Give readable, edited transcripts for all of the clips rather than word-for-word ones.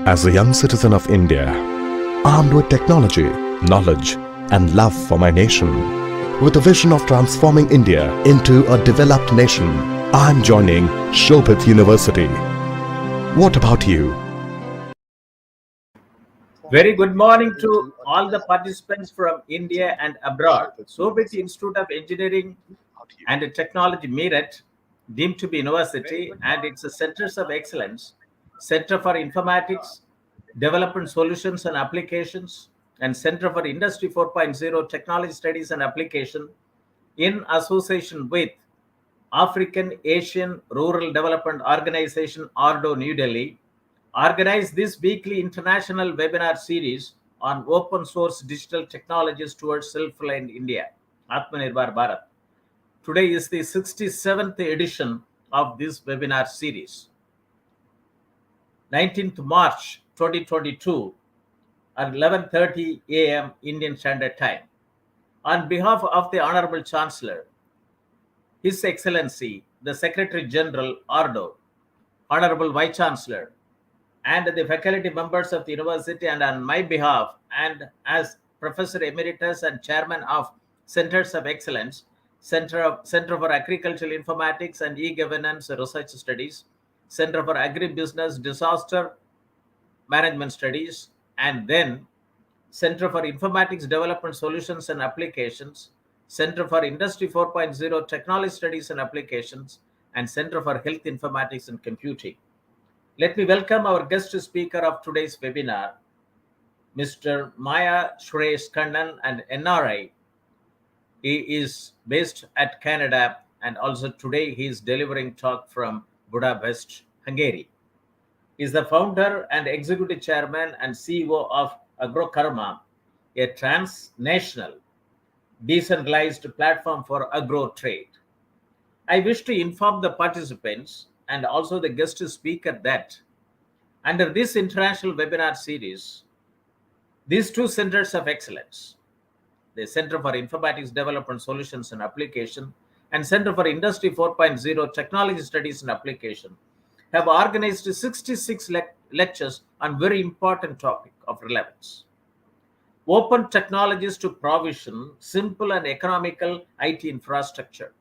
As a young citizen of India, armed with technology, knowledge, and love for my nation, with a vision of transforming India into a developed nation, I'm joining Shobhit University. What about you? Very good morning to all the participants from India and abroad. Shobhit Institute of Engineering and Technology, Meerut, deemed to be university, and it's a centers of excellence, Center for Informatics, Development Solutions and Applications, and Center for Industry 4.0 Technology Studies and Application, in association with African Asian Rural Development Organization, ARDO, New Delhi, organized this weekly international webinar series on open source digital technologies towards self-reliant India, Atmanirbhar Bharat. Today is the 67th edition of this webinar series. 19th March 2022 at 11:30 a.m. Indian Standard Time. On behalf of the Honorable Chancellor, His Excellency, the Secretary General, ARDO, Honorable Vice Chancellor, and the faculty members of the university, and on my behalf, and as Professor Emeritus and Chairman of Centers of Excellence, Center for Agricultural Informatics and E-Governance Research Studies, Center for Agribusiness Disaster Management Studies, and then Center for Informatics Development Solutions and Applications, Center for Industry 4.0 Technology Studies and Applications, and Center for Health Informatics and Computing. Let me welcome our guest speaker of today's webinar, Mr. Maya Suresh Kannan, an NRI. He is based at Canada, and also today he is delivering talk from Budapest, Hungary. He is the founder and executive chairman and CEO of AgroKarma, a transnational, decentralized platform for agro trade. I wish to inform the participants and also the guest speaker that under this international webinar series, these two centers of excellence, the Center for Informatics Development Solutions and Application and Center for Industry 4.0 Technology Studies and Application, have organized 66 lectures on very important topic of relevance. Open technologies to provision simple and economical IT infrastructure.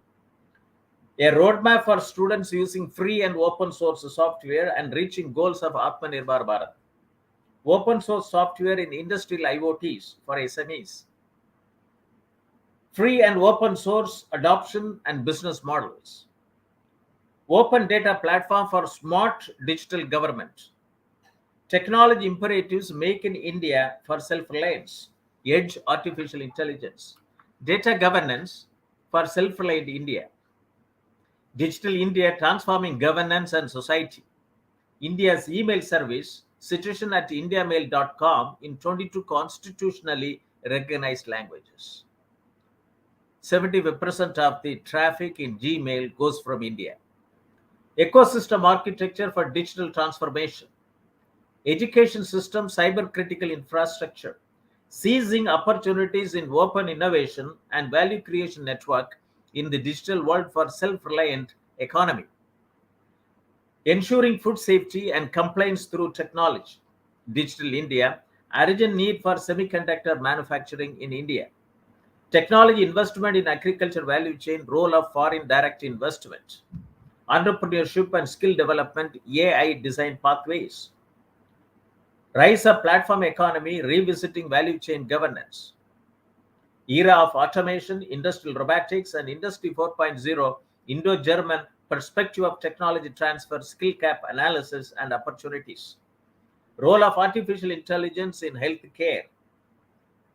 A roadmap for students using free and open source software and reaching goals of Atmanirbhar Bharat. Open source software in industrial IoTs for SMEs. Free and open source adoption and business models. Open data platform for smart digital government. Technology imperatives make in India for self-reliance. Edge artificial intelligence. Data governance for self-reliant India. Digital India transforming governance and society. India's email service, citizen@indiamail.com in 22 constitutionally recognized languages. 75% of the traffic in Gmail goes from India. Ecosystem architecture for digital transformation. Education system, cyber critical infrastructure. Seizing opportunities in open innovation and value creation network in the digital world for self-reliant economy. Ensuring food safety and compliance through technology. Digital India, urgent need for semiconductor manufacturing in India. Technology investment in agriculture value chain, role of foreign direct investment. Entrepreneurship and skill development, AI design pathways. Rise of platform economy, revisiting value chain governance. Era of automation, industrial robotics, and Industry 4.0, Indo-German perspective of technology transfer, skill gap analysis, and opportunities. Role of artificial intelligence in healthcare.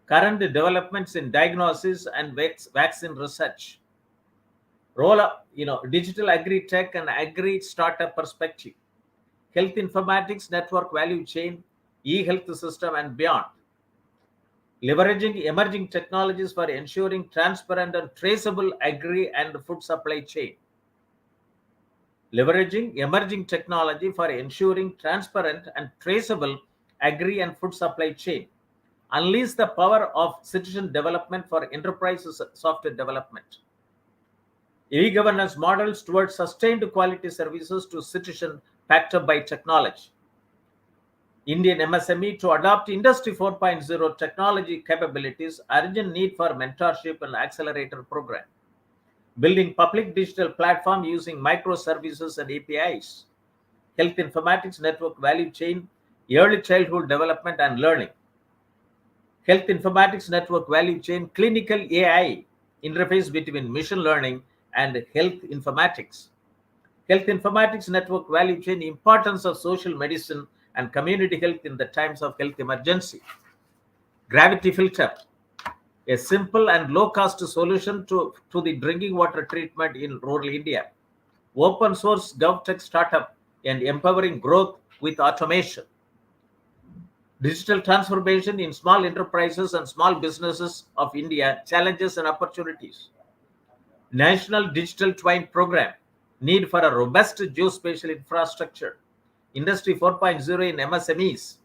Current developments in diagnosis and vaccine research. Role of digital agri-tech and agri-startup perspective. Health informatics, network value chain, e-health system, and beyond. Leveraging emerging technologies for ensuring transparent and traceable agri and food supply chain. Leveraging emerging technology for ensuring transparent and traceable agri and food supply chain. Unleash the power of citizen development for enterprise software development. E-governance models towards sustained quality services to citizen backed up by technology. Indian MSME to adopt Industry 4.0 technology capabilities, urgent need for mentorship and accelerator program. Building public digital platform using microservices and APIs. Health informatics network value chain, early childhood development and learning. Health informatics network value chain, clinical AI, interface between machine learning and health informatics. Health informatics network value chain, importance of social medicine and community health in the times of health emergency. Gravity filter, a simple and low-cost solution to the drinking water treatment in rural India. Open source GovTech startup and empowering growth with automation. Digital transformation in small enterprises and small businesses of India, challenges and opportunities. National Digital Twin Program, need for a robust geospatial infrastructure. Industry 4.0 in MSMEs,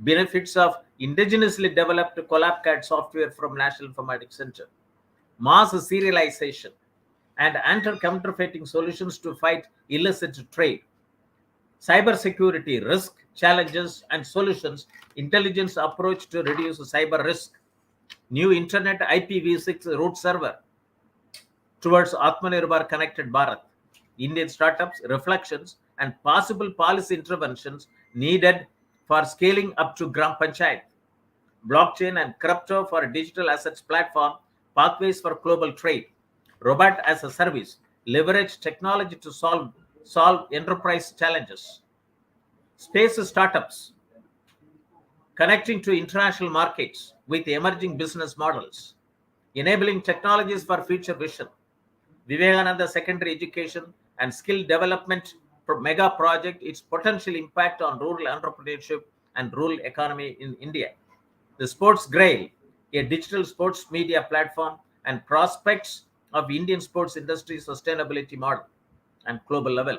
benefits of indigenously developed CollabCAD software from National Informatics Center. Mass serialization and anti-counterfeiting solutions to fight illicit trade. Cybersecurity risk, challenges and solutions, intelligence approach to reduce cyber risk. New Internet IPv6 root server towards Atmanirbhar Connected Bharat. Indian startups, reflections and possible policy interventions needed for scaling up to Gram Panchayat. Blockchain and crypto for digital assets platform, pathways for global trade. Robot as a service, leverage technology to solve enterprise challenges. Space startups, connecting to international markets with emerging business models. Enabling technologies for future vision. Vivekananda Secondary Education and Skill Development Mega Project, its potential impact on rural entrepreneurship and rural economy in India. The Sports Grail, a digital sports media platform and prospects of Indian sports industry sustainability model and global level.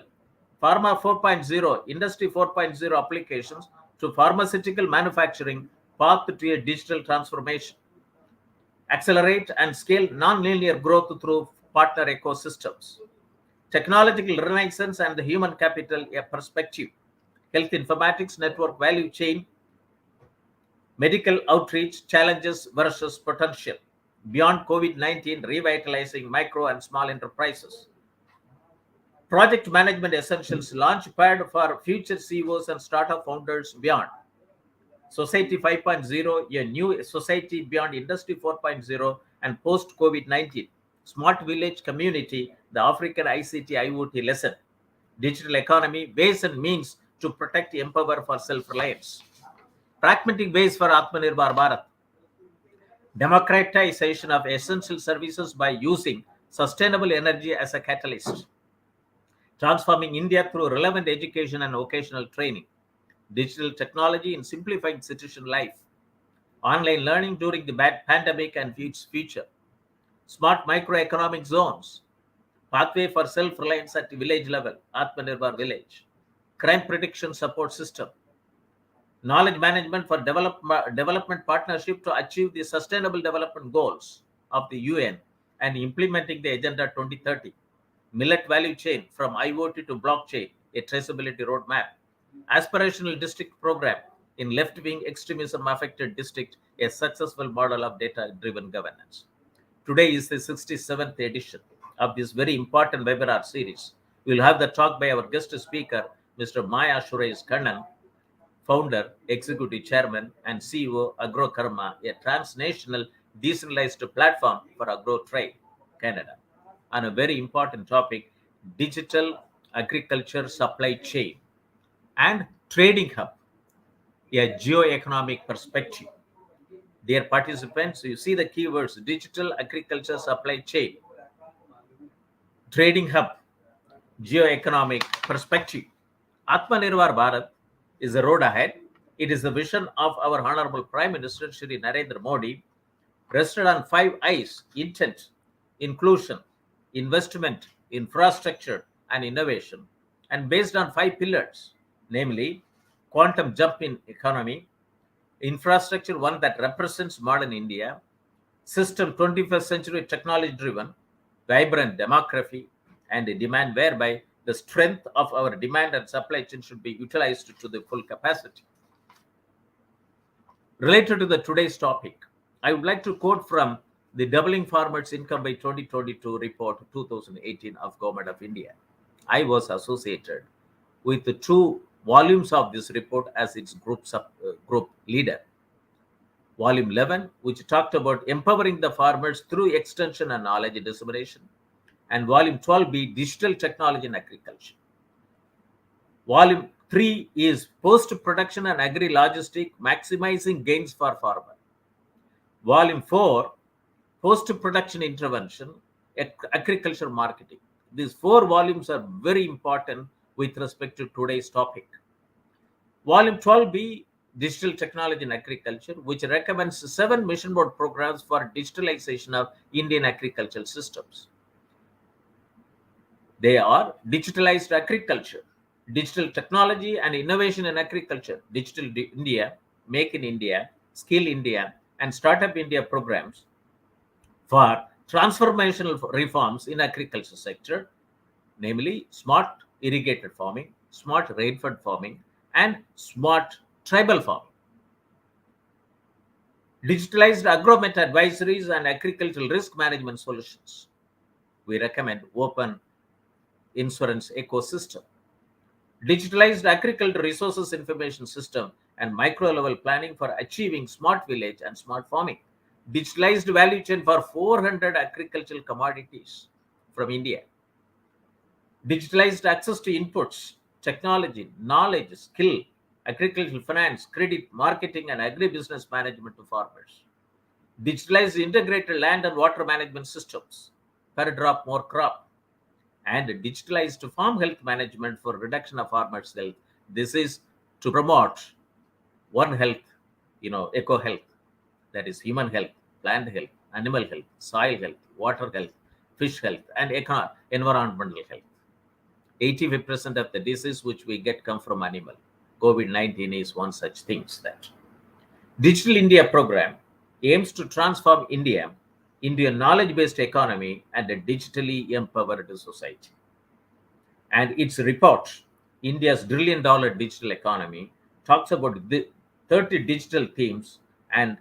Pharma 4.0, Industry 4.0 applications to pharmaceutical manufacturing, path to a digital transformation. Accelerate and scale non-linear growth through partner ecosystems. Technological renaissance and the human capital, a perspective. Health informatics network value chain, medical outreach, challenges versus potential. Beyond COVID-19, revitalizing micro and small enterprises. Project management essentials, launchpad for future CEOs and startup founders beyond. Society 5.0, a new society beyond Industry 4.0 and post-COVID-19. Smart village community, the African ICT IoT lesson. Digital economy, ways and means to protect, empower for self-reliance. Pragmatic ways for Atmanirbhar Bharat. Democratization of essential services by using sustainable energy as a catalyst. Transforming India through relevant education and vocational training. Digital technology in simplifying citizen life. Online learning during the pandemic and future. Smart microeconomic zones. Pathway for self-reliance at village level, Atmanirbhar village. Crime prediction support system. Knowledge management for development partnership to achieve the sustainable development goals of the UN and implementing the Agenda 2030. Millet value chain from IoT to blockchain, a traceability roadmap. Aspirational district program in left-wing extremism affected district, a successful model of data-driven governance. Today is the 67th edition of this very important webinar series. We will have the talk by our guest speaker, Mr. Maya Suresh Kannan, founder, executive chairman, and CEO, AgroKarma, a transnational decentralized platform for agro trade, Canada, on a very important topic, digital agriculture supply chain and trading hub, a geoeconomic perspective. Dear participants, you see the keywords: digital agriculture supply chain, trading hub, geoeconomic perspective. Atmanirbhar Bharat is the road ahead. It is the vision of our Honorable Prime Minister Shri Narendra Modi, rested on 5 I's: intent, inclusion, investment, infrastructure, and innovation, and based on 5 pillars, namely quantum jump in economy, infrastructure, one that represents modern India, system 21st century technology driven, vibrant demography, and a demand whereby the strength of our demand and supply chain should be utilized to the full capacity. Related to the today's topic, I would like to quote from the Doubling Farmers' Income by 2022 report 2018 of Government of India. I was associated with the 2 volumes of this report as its group leader. Volume 11, which talked about empowering the farmers through extension and knowledge dissemination, and Volume 12b, Digital Technology in Agriculture. Volume 3 is Post-Production and Agri-Logistic, Maximizing Gains for Farmer. Volume 4, Post-Production Intervention, Agriculture Marketing. These 4 volumes are very important with respect to today's topic. Volume 12b, Digital Technology in Agriculture, which recommends 7 mission board programs for digitalization of Indian agricultural systems. They are Digitalized Agriculture, Digital Technology and Innovation in Agriculture, Digital India, Make in India, Skill India, and Startup India programs for transformational reforms in agriculture sector, namely smart irrigated farming, smart rainfed farming, and smart tribal farming. Digitalized agromet advisories and agricultural risk management solutions. We recommend open insurance ecosystem. Digitalized agricultural resources information system and micro level planning for achieving smart village and smart farming. Digitalized value chain for 400 agricultural commodities from India. Digitalized access to inputs, technology, knowledge, skill, agricultural finance, credit, marketing, and agribusiness management to farmers. Digitalized integrated land and water management systems, per drop more crop, and digitalized farm health management for reduction of farmers' health. This is to promote one health, eco health, that is human health, plant health, animal health, soil health, water health, fish health, and environmental health. 85% of the disease which we get come from animal. COVID-19 is one such thing. That Digital India program aims to transform India into a knowledge-based economy and a digitally empowered society. And its report, India's $1 trillion digital economy, talks about the 30 digital themes, and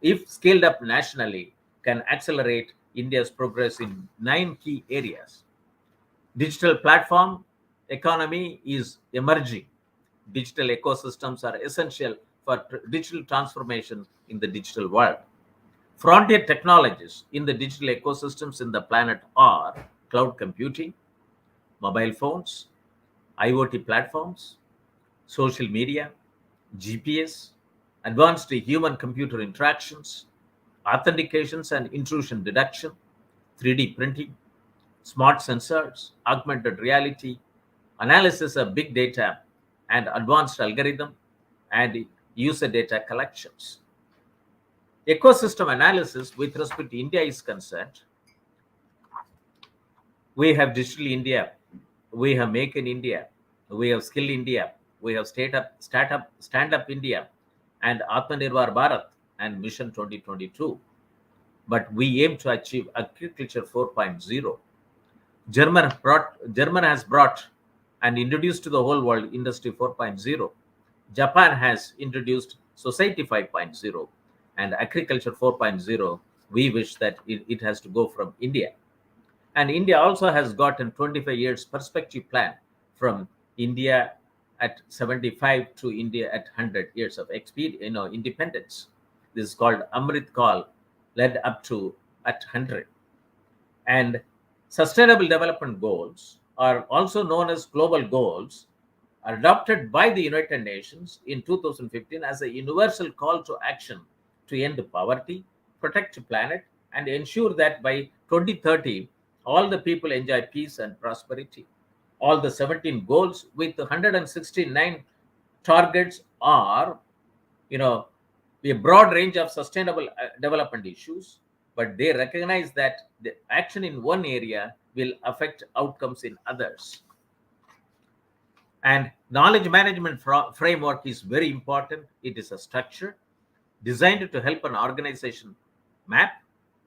if scaled up nationally, can accelerate India's progress in 9 key areas. Digital platform economy is emerging. Digital ecosystems are essential for digital transformation in the digital world. Frontier technologies in the digital ecosystems in the planet are cloud computing, mobile phones, IoT platforms, social media, GPS, advanced human-computer interactions, authentications and intrusion detection, 3D printing, smart sensors, augmented reality, analysis of big data, and advanced algorithm and user data collections. Ecosystem analysis with respect to India is concerned. We have Digital India, we have Make in India, we have Skill India, we have Stand Up India, and Atmanirbhar Bharat and Mission 2022. But we aim to achieve Agriculture 4.0. German has brought and introduced to the whole world Industry 4.0. Japan has introduced Society 5.0, and Agriculture 4.0. We wish that it has to go from India. And India also has gotten 25 years perspective plan from India at 75 to India at 100 years of independence. This is called Amrit Kal, led up to at 100. And Sustainable Development Goals are also known as global goals, are adopted by the United Nations in 2015 as a universal call to action to end poverty, protect the planet, and ensure that by 2030, all the people enjoy peace and prosperity. All the 17 goals with 169 targets are, a broad range of sustainable development issues, but they recognize that the action in one area will affect outcomes in others. And knowledge management framework is very important. It is a structure designed to help an organization map,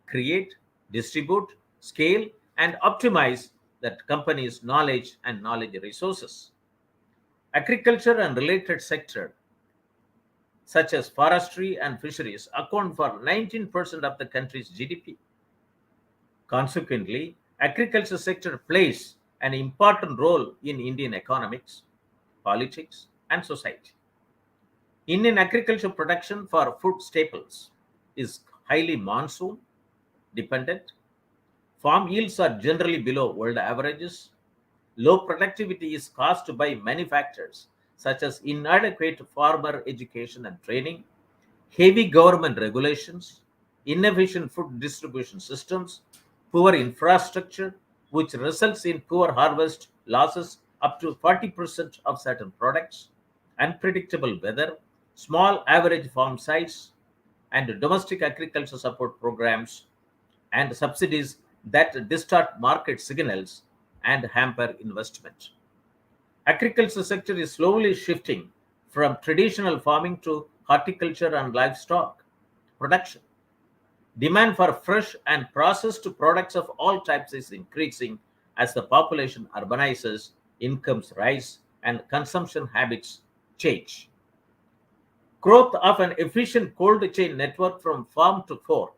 create, distribute, scale, and optimize that company's knowledge and knowledge resources. Agriculture and related sector such as forestry and fisheries, account for 19% of the country's GDP. Consequently, agriculture sector plays an important role in Indian economics, politics, and society. Indian agriculture production for food staples is highly monsoon dependent. Farm yields are generally below world averages. Low productivity is caused by many factors, such as inadequate farmer education and training, heavy government regulations, inefficient food distribution systems, poor infrastructure, which results in poor harvest losses up to 40% of certain products, unpredictable weather, small average farm size, and domestic agriculture support programs and subsidies that distort market signals and hamper investment. Agriculture sector is slowly shifting from traditional farming to horticulture and livestock production. Demand for fresh and processed products of all types is increasing as the population urbanizes, incomes rise, and consumption habits change. Growth of an efficient cold chain network from farm to fork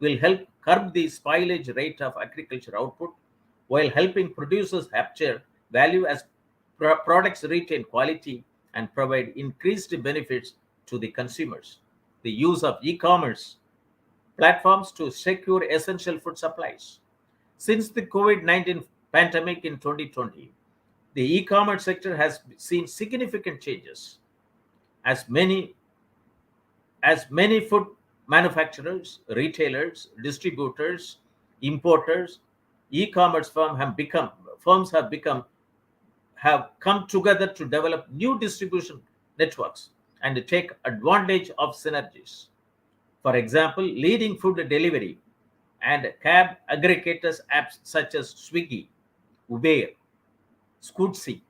will help curb the spoilage rate of agriculture output while helping producers capture value as products retain quality and provide increased benefits to the consumers. The use of e-commerce platforms to secure essential food supplies. Since the COVID-19 pandemic in 2020, the e-commerce sector has seen significant changes as many food manufacturers, retailers, distributors, importers, e-commerce firms have come together to develop new distribution networks and take advantage of synergies. For example, leading food delivery and cab aggregators apps such as Swiggy, Uber, Scootsie,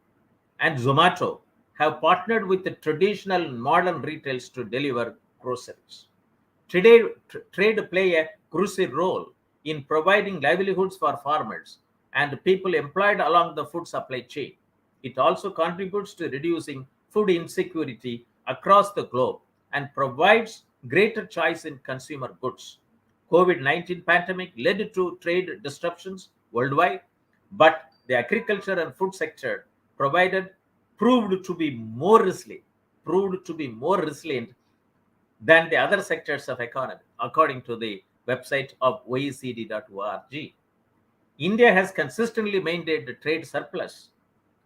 and Zomato have partnered with the traditional and modern retailers to deliver groceries. Today, trade play a crucial role in providing livelihoods for farmers and people employed along the food supply chain. It also contributes to reducing food insecurity across the globe and provides greater choice in consumer goods. COVID-19 pandemic led to trade disruptions worldwide, but the agriculture and food sector provided proved to be more resilient than the other sectors of economy, according to the website of oecd.org. India has consistently maintained a trade surplus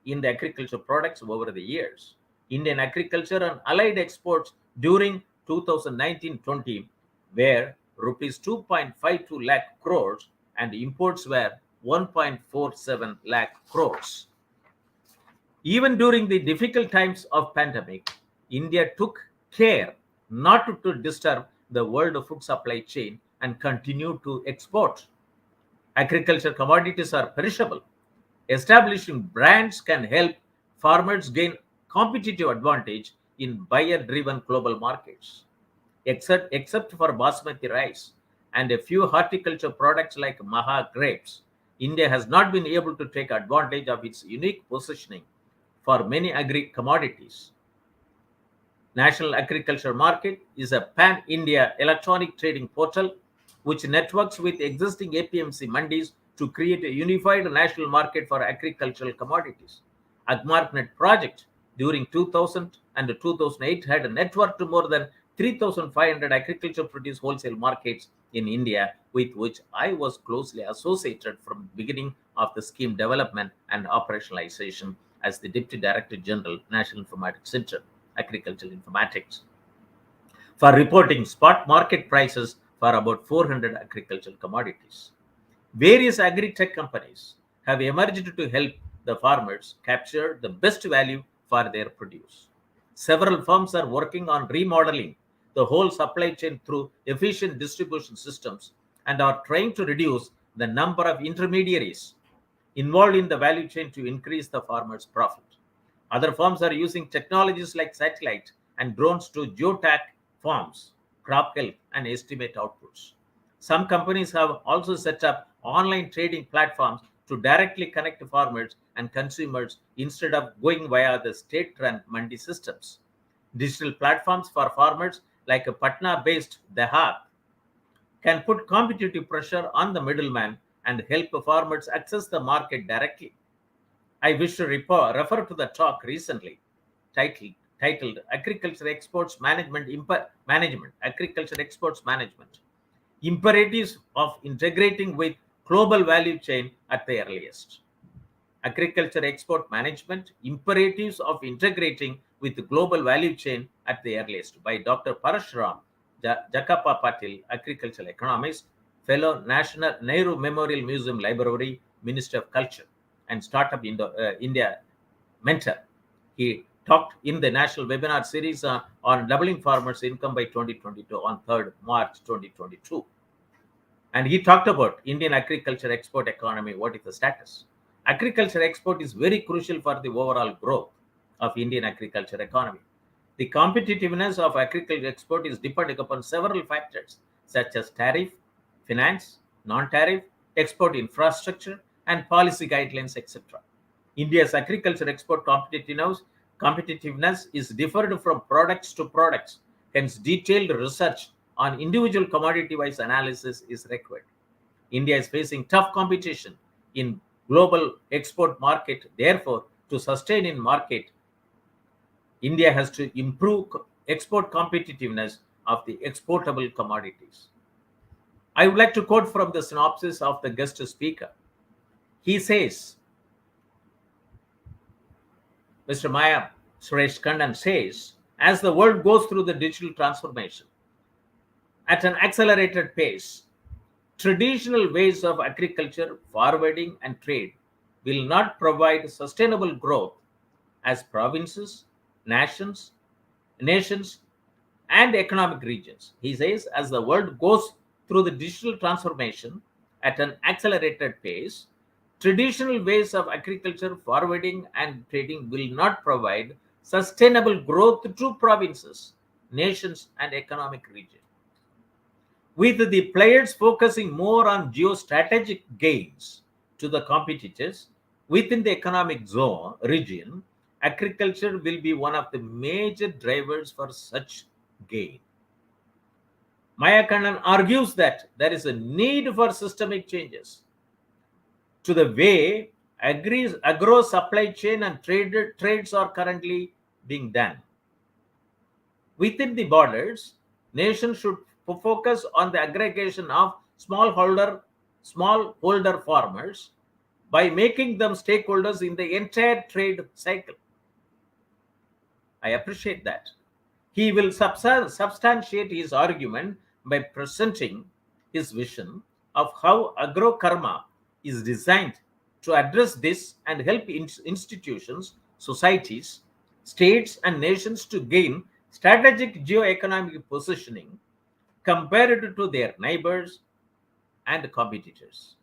in the agriculture products over the years. Indian agriculture and allied exports during 2019-20 were rupees 2.52 lakh crores and imports were 1.47 lakh crores. Even during the difficult times of pandemic, India took care not to disturb the world food supply chain and continued to export. Agriculture commodities are perishable. Establishing brands can help farmers gain competitive advantage in buyer-driven global markets. Except for basmati rice and a few horticulture products like Maha grapes, India has not been able to take advantage of its unique positioning for many agri commodities. National Agriculture Market is a pan-India electronic trading portal which networks with existing APMC mandis to create a unified national market for agricultural commodities. AgmarkNet project during 2000 and 2008 had a network to more than 3,500 agriculture produce wholesale markets in India, with which I was closely associated from the beginning of the scheme development and operationalization as the Deputy Director General, National Informatics Center, Agricultural Informatics, for reporting spot market prices for about 400 agricultural commodities. Various agri-tech companies have emerged to help the farmers capture the best value for their produce. Several firms are working on remodeling the whole supply chain through efficient distribution systems and are trying to reduce the number of intermediaries involved in the value chain to increase the farmer's profit. Other firms are using technologies like satellite and drones to geotag farms, crop health, and estimate outputs. Some companies have also set up online trading platforms to directly connect farmers and consumers instead of going via the state-run mandi systems. Digital platforms for farmers like a Patna-based Dehat can put competitive pressure on the middleman and help farmers access the market directly. I wish to refer to the talk recently titled Agriculture Exports Management, Agriculture Exports Management, Imperatives of Integrating with Global Value Chain at the Earliest. Agriculture Export Management, Imperatives of Integrating with the Global Value Chain at the Earliest by Dr. Parashuram Jakappa Patil, agricultural economist, fellow National Nehru Memorial Museum Library, Minister of Culture, and Startup India mentor. He talked in the national webinar series on doubling farmers' income by 2022 on 3rd March 2022. And he talked about Indian agriculture export economy. What is the status? Agriculture export is very crucial for the overall growth of Indian agriculture economy. The competitiveness of agriculture export is depending upon several factors such as tariff, finance, non-tariff, export infrastructure, and policy guidelines, etc. India's agriculture export competitiveness is differed from products to products. Hence, detailed research on individual commodity-wise analysis is required. India is facing tough competition in global export market. Therefore, to sustain in market, India has to improve export competitiveness of the exportable commodities. I would like to quote from the synopsis of the guest speaker. He says, Mr. Suresh Kannan says, as the world goes through the digital transformation at an accelerated pace, traditional ways of agriculture, forwarding, and trade will not provide sustainable growth as provinces, nations, and economic regions. He says, as the world goes through the digital transformation at an accelerated pace, traditional ways of agriculture, forwarding, and trading will not provide sustainable growth to provinces, nations, and economic regions. With the players focusing more on geostrategic gains to the competitors within the economic zone region, agriculture will be one of the major drivers for such gain. Kannan argues that there is a need for systemic changes to the way agro supply chain and trades are currently being done. Within the borders, nations should focus on the aggregation of smallholder farmers by making them stakeholders in the entire trade cycle. I appreciate that. He will substantiate his argument by presenting his vision of how AgroKarma is designed to address this and help institutions, societies, states, and nations to gain strategic geoeconomic positioning compared to their neighbors and competitors.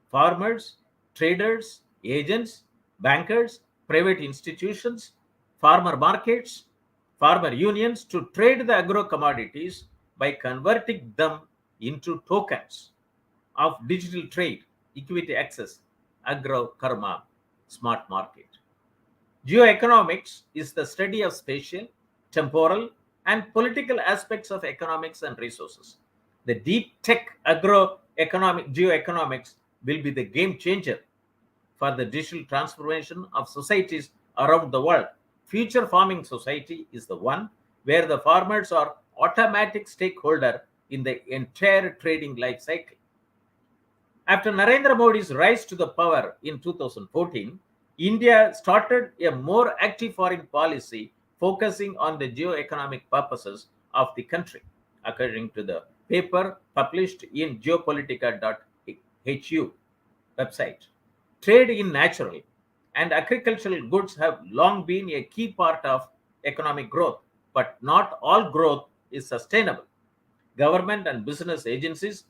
Farmers, traders, agents, bankers, private institutions, farmer markets, farmer unions to trade the agro commodities by converting them into tokens of digital trade, equity access, AgroKarma, smart market. GeoEconomics is the study of spatial, temporal, and political aspects of economics and resources. The deep tech geoeconomics will be the game changer for the digital transformation of societies around the world. Future farming society is the one where the farmers are automatic stakeholder in the entire trading life cycle. After Narendra Modi's rise to the power in 2014, India started a more active foreign policy focusing on the geoeconomic purposes of the country, according to the paper published in geopolitica.hu website. Trade in natural and agricultural goods have long been a key part of economic growth, but not all growth is sustainable. Government and business agencies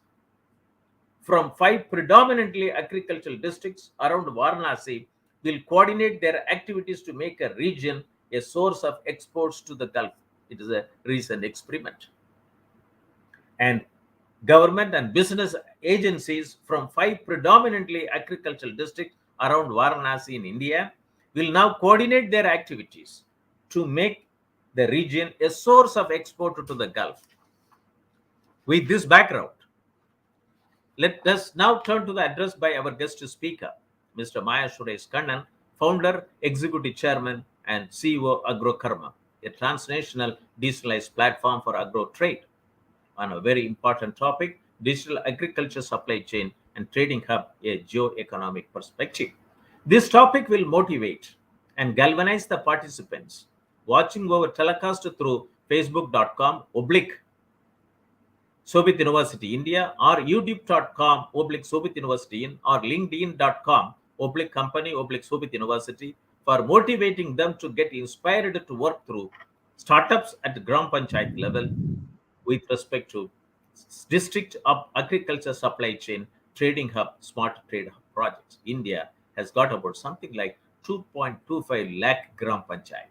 from 5 predominantly agricultural districts around Varanasi will coordinate their activities to make a region a source of exports to the Gulf. It is a recent experiment. And government and business agencies from 5 predominantly agricultural districts around Varanasi in India will now coordinate their activities to make the region a source of export to the Gulf. With this background, let us now turn to the address by our guest speaker, Mr. Suresh Kannan, founder, executive chairman, and CEO AgroKarma, a transnational decentralized platform for agro trade, on a very important topic, digital agriculture supply chain and trading hub, a geo-economic perspective. This topic will motivate and galvanize the participants watching over telecast through facebook.com/oblique Shobhit University India or youtube.com/Shobhit University in or linkedin.com/company Shobhit University for motivating them to get inspired to work through startups at the Gram Panchayat level with respect to district of agriculture supply chain trading hub smart trade hub projects. India has got about something like 2.25 lakh Gram Panchayat.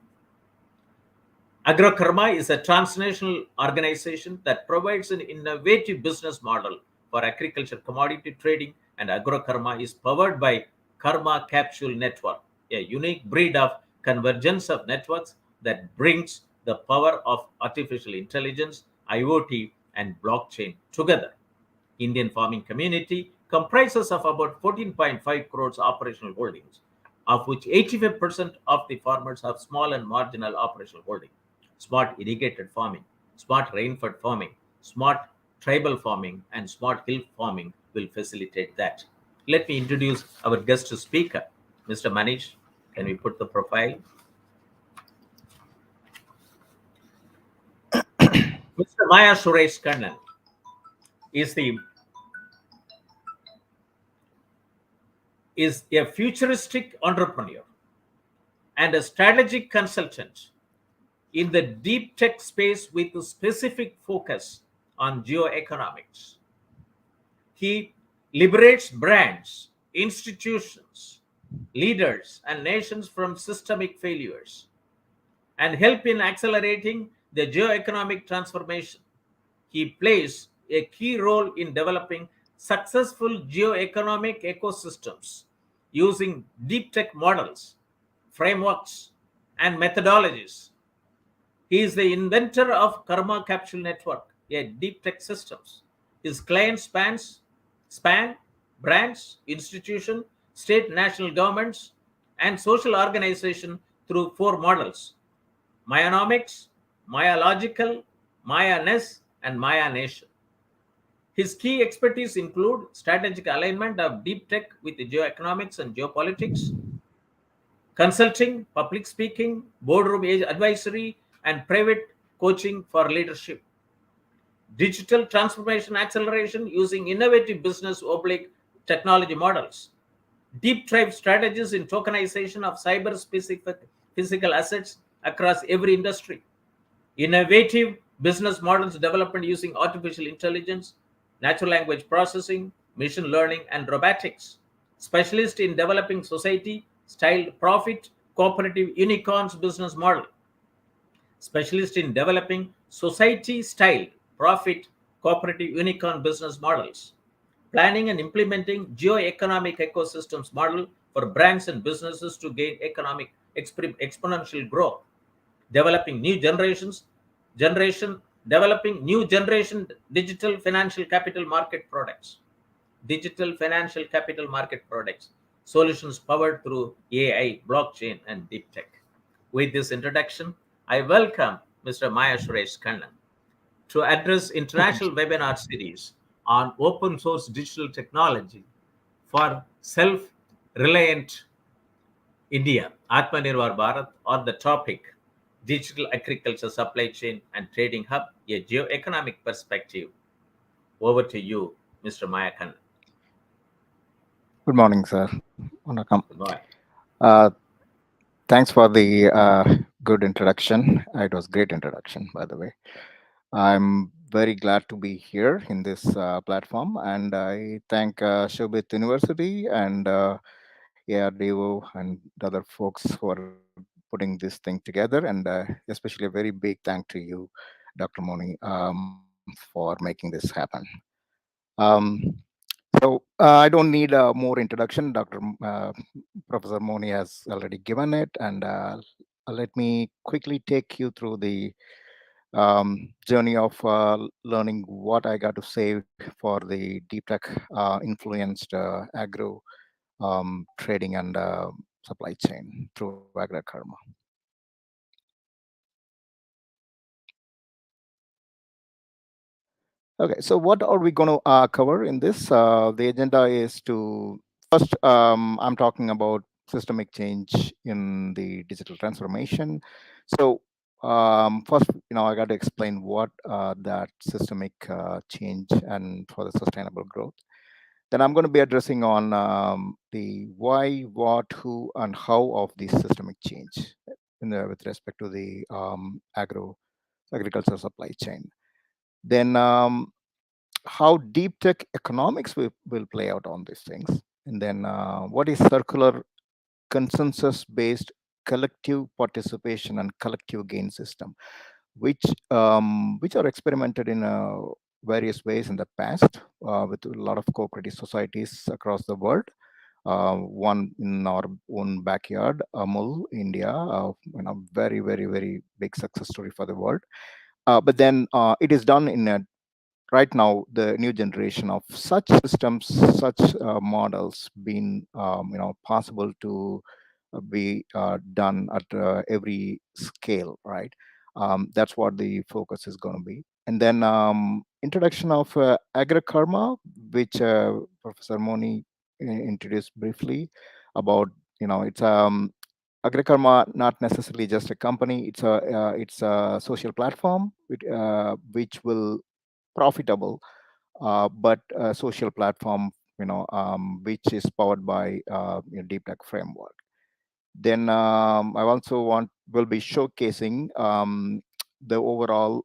AgroKarma is a transnational organization that provides an innovative business model for agriculture commodity trading, and AgroKarma is powered by Karma Capsule Network, a unique breed of convergence of networks that brings the power of artificial intelligence, IoT, and blockchain together. Indian farming community comprises of about 14.5 crores operational holdings, of which 85% of the farmers have small and marginal operational holding. Smart irrigated farming, smart rainfed farming, smart tribal farming, and smart hill farming will facilitate that. Let me introduce our guest speaker, Mr. Manish. Can we put the profile? Mr. Suresh Kannan is a futuristic entrepreneur and a strategic consultant in the deep tech space with a specific focus on geoeconomics. He liberates brands, institutions, leaders, and nations from systemic failures and help in accelerating the geoeconomic transformation. He plays a key role in developing successful geoeconomic ecosystems using deep tech models, frameworks, and methodologies. He is the inventor of Karma Capsule Network, a deep tech systems. His clients span brands, institutions, state, national governments, and social organizations through four models: Mayanomics, Mayalogical, Mayaness, and Maya Nation. His key expertise include strategic alignment of deep tech with geoeconomics and geopolitics, consulting, public speaking, boardroom advisory, and private coaching for leadership. Digital transformation acceleration using innovative business oblique technology models. Deep dive strategies in tokenization of cyber-specific physical assets across every industry. Innovative business models development using artificial intelligence, natural language processing, machine learning, and robotics. Specialist in developing society-styled profit cooperative unicorns business model. Specialist in developing society-styled profit cooperative unicorn business models. Planning and implementing geo-economic ecosystems model for brands and businesses to gain economic exponential growth. Developing new digital financial capital market products. Digital financial capital market products. Solutions powered through AI, blockchain, and deep tech. With this introduction, I welcome Mr. Suresh Kannan to address international webinar series on open source digital technology for self-reliant India, Atmanirbhar Bharat, on the topic digital agriculture supply chain and trading hub, a geoeconomic perspective. Over to you, Mr. Kannan. Good morning, sir. Welcome. Goodbye. Thanks for the good introduction. It was a great introduction, by the way. I'm very glad to be here in this platform, and I thank Shobhit University and ARDO and other folks for putting this thing together, and especially a very big thank to you, Dr. Moni, for making this happen. So I don't need more introduction. Professor Moni has already given it, and let me quickly take you through the journey of learning what I got to say for the deep tech influenced agro trading and supply chain through AgroKarma. Okay, so what are we going to cover in this? The agenda is to first, I'm talking about systemic change in the digital transformation. So first, I got to explain what that systemic change and for the sustainable growth. Then I'm going to be addressing on the why, what, who, and how of this systemic change with respect to the agriculture supply chain. Then how deep tech economics will play out on these things, and then what is circular consensus based collective participation and collective gain system, which are experimented in various ways in the past with a lot of cooperative societies across the world. One in our own backyard, Amul, India, very, very, very big success story for the world. But then it is done in a right now the new generation of such systems, such models being possible to be done at every scale, right? That's what the focus is going to be. And then introduction of AgroKarma, which Professor Moni introduced briefly about. It's AgroKarma, not necessarily just a company. It's a social platform which will profitable, but a social platform, which is powered by deep tech framework. Then I also will be showcasing the overall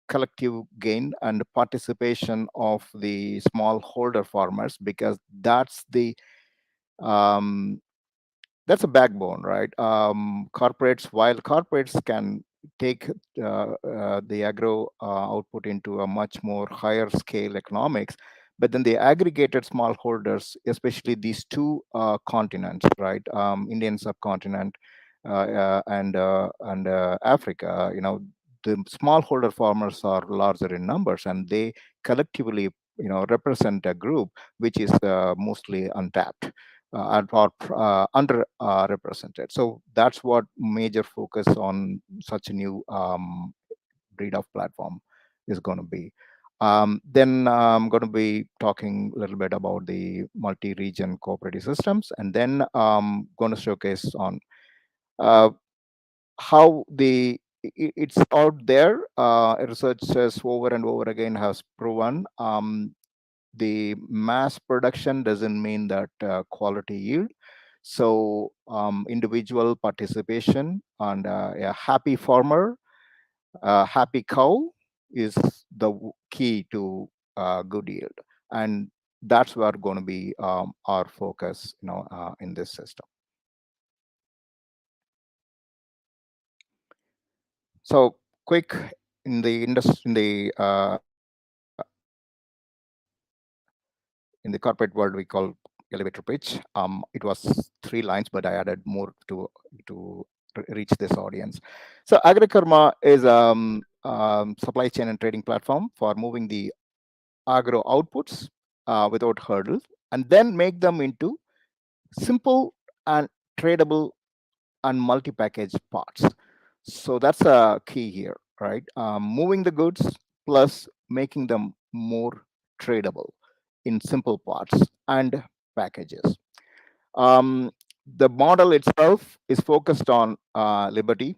collective gain and participation of the smallholder farmers, because um, that's a backbone, right? Corporates, while corporates can take the agro output into a much more higher scale economics, but then the aggregated smallholders, especially these two continents, right? Indian subcontinent and Africa, the smallholder farmers are larger in numbers, and they collectively, represent a group which is mostly untapped or under represented. So that's what major focus on such a new breed of platform is going to be. Then I'm going to be talking a little bit about the multi-region cooperative systems, and then going to showcase on uh, how it's out there. Research says over and over again has proven the mass production doesn't mean that quality yield. So individual participation and a happy farmer, a happy cow is the key to good yield, and that's where going to be our focus, in this system. So quick in the industry, in the corporate world, we call elevator pitch. It was 3 lines, but I added more to reach this audience. So AgroKarma is supply chain and trading platform for moving the agro outputs without hurdles, and then make them into simple and tradable and multi-packaged parts. So that's a key here, right? Moving the goods plus making them more tradable in simple parts and packages. Um, the model itself is focused on liberty,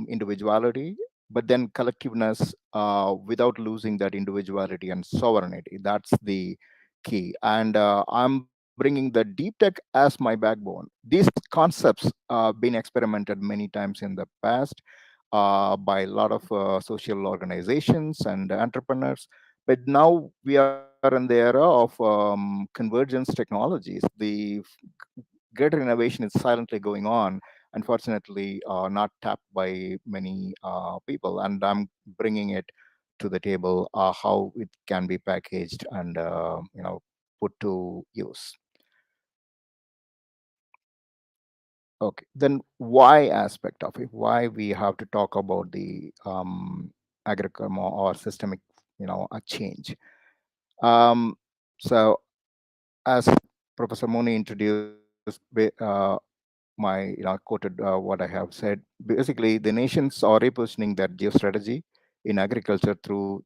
individuality, but then collectiveness without losing that individuality and sovereignty. That's the key. And I'm bringing the deep tech as my backbone. These concepts been experimented many times in the past by a lot of social organizations and entrepreneurs. But now we are in the era of convergence technologies. The greater innovation is silently going on, unfortunately not tapped by many people, and I'm bringing it to the table, how it can be packaged and put to use. Okay, then why aspect of it? Why we have to talk about the AgroKarma or systemic, a change. Um, so as Professor Moni introduced, quoted what I have said. Basically, the nations are repositioning their geostrategy in agriculture through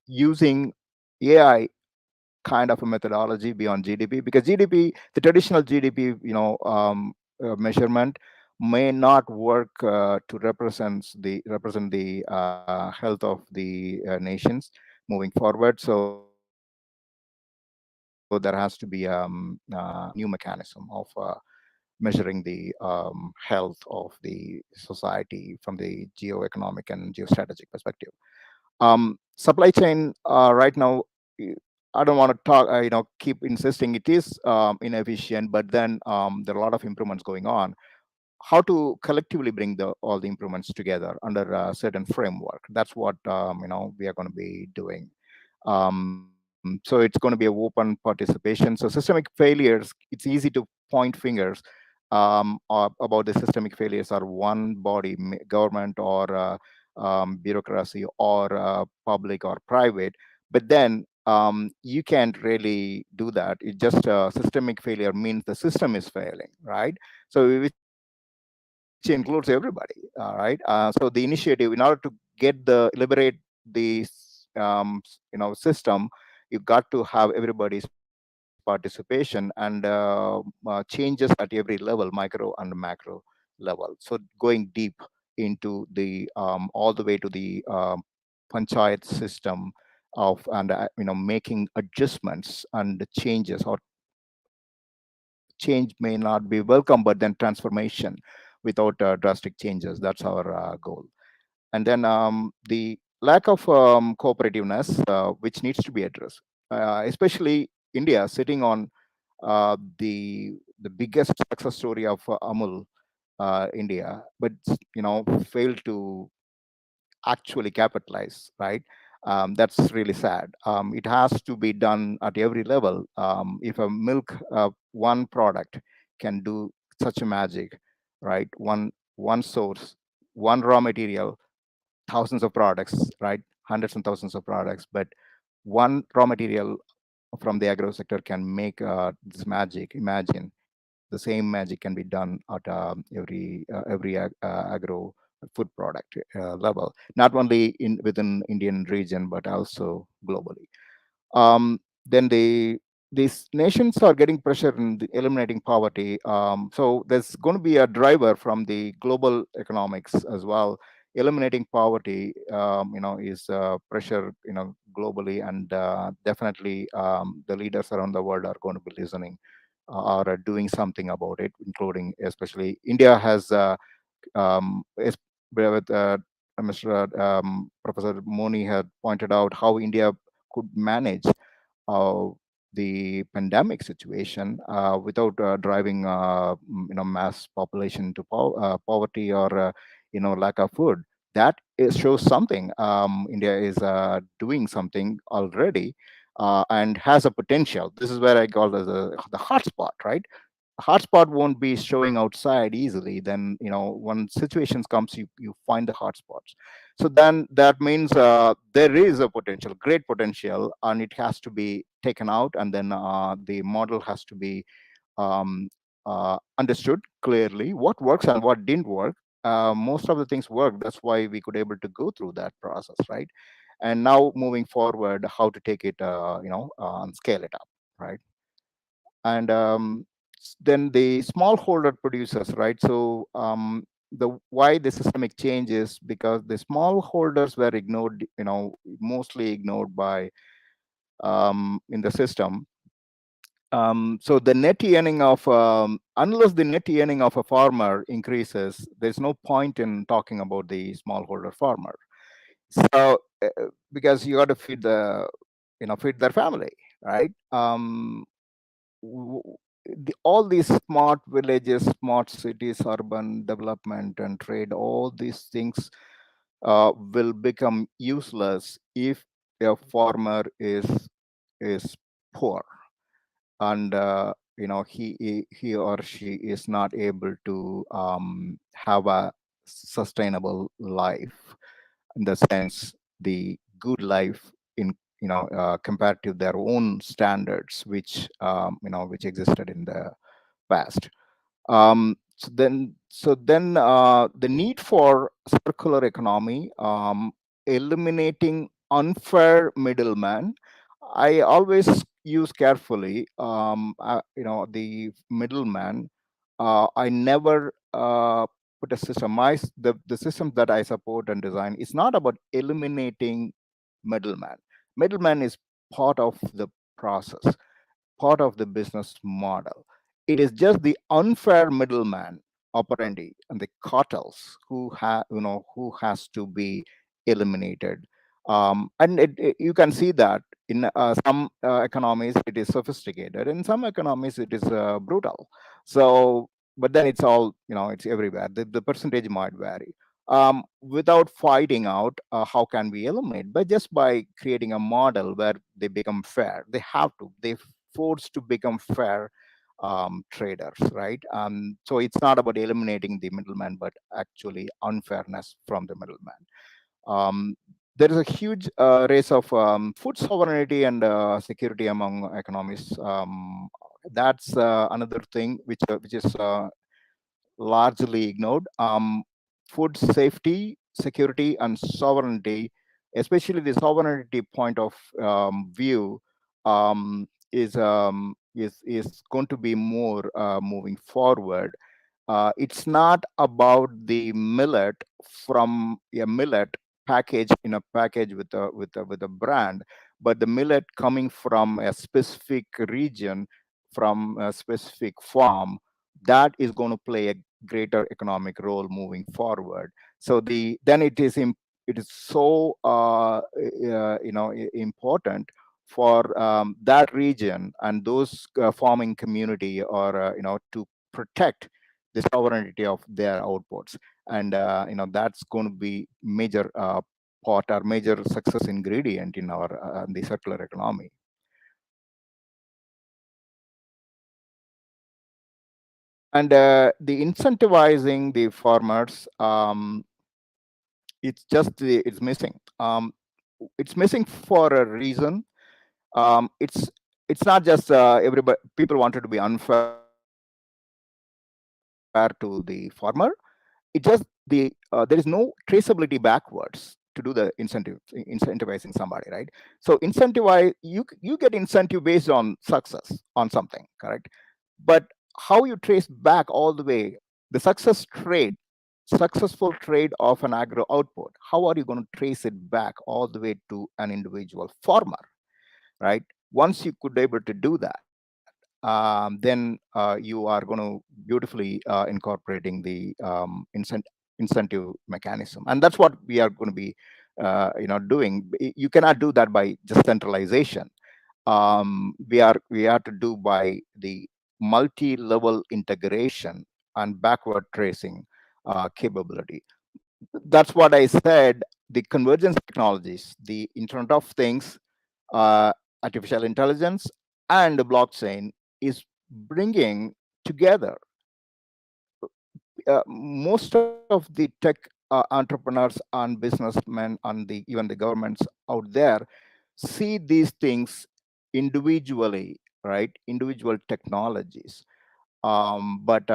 using AI kind of a methodology beyond GDP, because GDP, the traditional GDP, measurement may not work to represent the health of the nations moving forward. So there has to be new mechanism of measuring the health of the society from the geoeconomic and geostrategic perspective. Supply chain right now, I don't want to talk, keep insisting it is inefficient, but then there are a lot of improvements going on. How to collectively bring all the improvements together under a certain framework? That's what we are going to be doing. So it's going to be a open participation. So systemic failures, it's easy to point fingers about the systemic failures are one body, government or bureaucracy or public or private. But then you can't really do that. It just systemic failure means the system is failing, right? So which includes everybody, all right? So the initiative, in order to get liberate the system, you got to have everybody's participation and changes at every level, micro and macro level. So going deep into the all the way to the panchayat system of, and making adjustments and changes, or change may not be welcome, but then transformation without drastic changes. That's our goal. And then the lack of cooperativeness, which needs to be addressed, especially India sitting on the biggest success story of Amul, India, but failed to actually capitalize, right? That's really sad. It has to be done at every level. If a milk, one product can do such a magic, right? One source, one raw material, thousands of products, right? Hundreds and thousands of products, but one raw material from the agro sector can make this magic. Imagine the same magic can be done at every agro food product level, not only in within Indian region but also globally. Then these nations are getting pressure in eliminating poverty. So there's going to be a driver from the global economics as well. Eliminating poverty, is pressure, globally, and definitely the leaders around the world are going to be listening or doing something about it, including especially India has with Mr. Professor Moni had pointed out how India could manage uh, the pandemic situation without driving mass population to poverty or lack of food. That shows something. India is doing something already and has a potential. This is where I call it as the hotspot, right? Hotspot won't be showing outside easily. Then when situations comes, you find the hotspots. So then that means there is a potential, great potential, and it has to be taken out, and then the model has to be um, understood clearly, what works and what didn't work. Most of the things work. That's why we could able to go through that process, right? And now moving forward, how to take it and scale it up, right? And then the smallholder producers, right? So the why the systemic change is because the smallholders were ignored, mostly ignored by in the system. So the net earning of unless the net earning of a farmer increases, there's no point in talking about the smallholder farmer. So because you got to feed feed their family, right? w- all these smart villages, smart cities, urban development and trade, all these things will become useless if a farmer is poor. And he or she is not able to have a sustainable life, in the sense the good life in compared to their own standards, which which existed in the past. The need for circular economy, eliminating unfair middleman. I always use carefully, the middleman. I never put a system. The system that I support and design is not about eliminating middleman. Middleman is part of the process, part of the business model. It is just the unfair middleman operandi and the cartels who has to be eliminated. And you can see that in some economies it is sophisticated, in some economies it is brutal. So, but then it's all, it's everywhere. The percentage might vary. Without fighting out how can we eliminate, but just by creating a model where they become fair. They forced to become fair traders, right? So it's not about eliminating the middleman, but actually unfairness from the middleman. um, there is a huge race of food sovereignty and security among economists. That's another thing which is largely ignored. Food safety, security, and sovereignty, especially the sovereignty point of view, is going to be more moving forward. It's not about the millet from a millet package in a package with a brand, but the millet coming from a specific region, from a specific farm, that is going to play a greater economic role moving forward. So it is so important for that region and those farming community, or to protect the sovereignty of their outputs. And that's going to be major part or major success ingredient in our the circular economy. And the incentivizing the farmers, it's missing. It's missing for a reason. It's not just everybody, people wanted to be unfair to the farmer. It just there is no traceability backwards to do the incentivizing somebody, right? So incentivize, you get incentive based on success on something, correct? But how you trace back all the way the successful trade of an agro output, how are you going to trace it back all the way to an individual farmer, right? Once you could able to do that, then you are going to beautifully incorporating the incentive mechanism, and that's what we are going to be doing. You cannot do that by just centralization. We are to do by the multi-level integration and backward tracing capability. That's what I said. The convergence technologies, the Internet of Things, artificial intelligence, and the blockchain is bringing together most of the tech entrepreneurs and businessmen and even the governments out there see these things individually, right? Individual technologies. But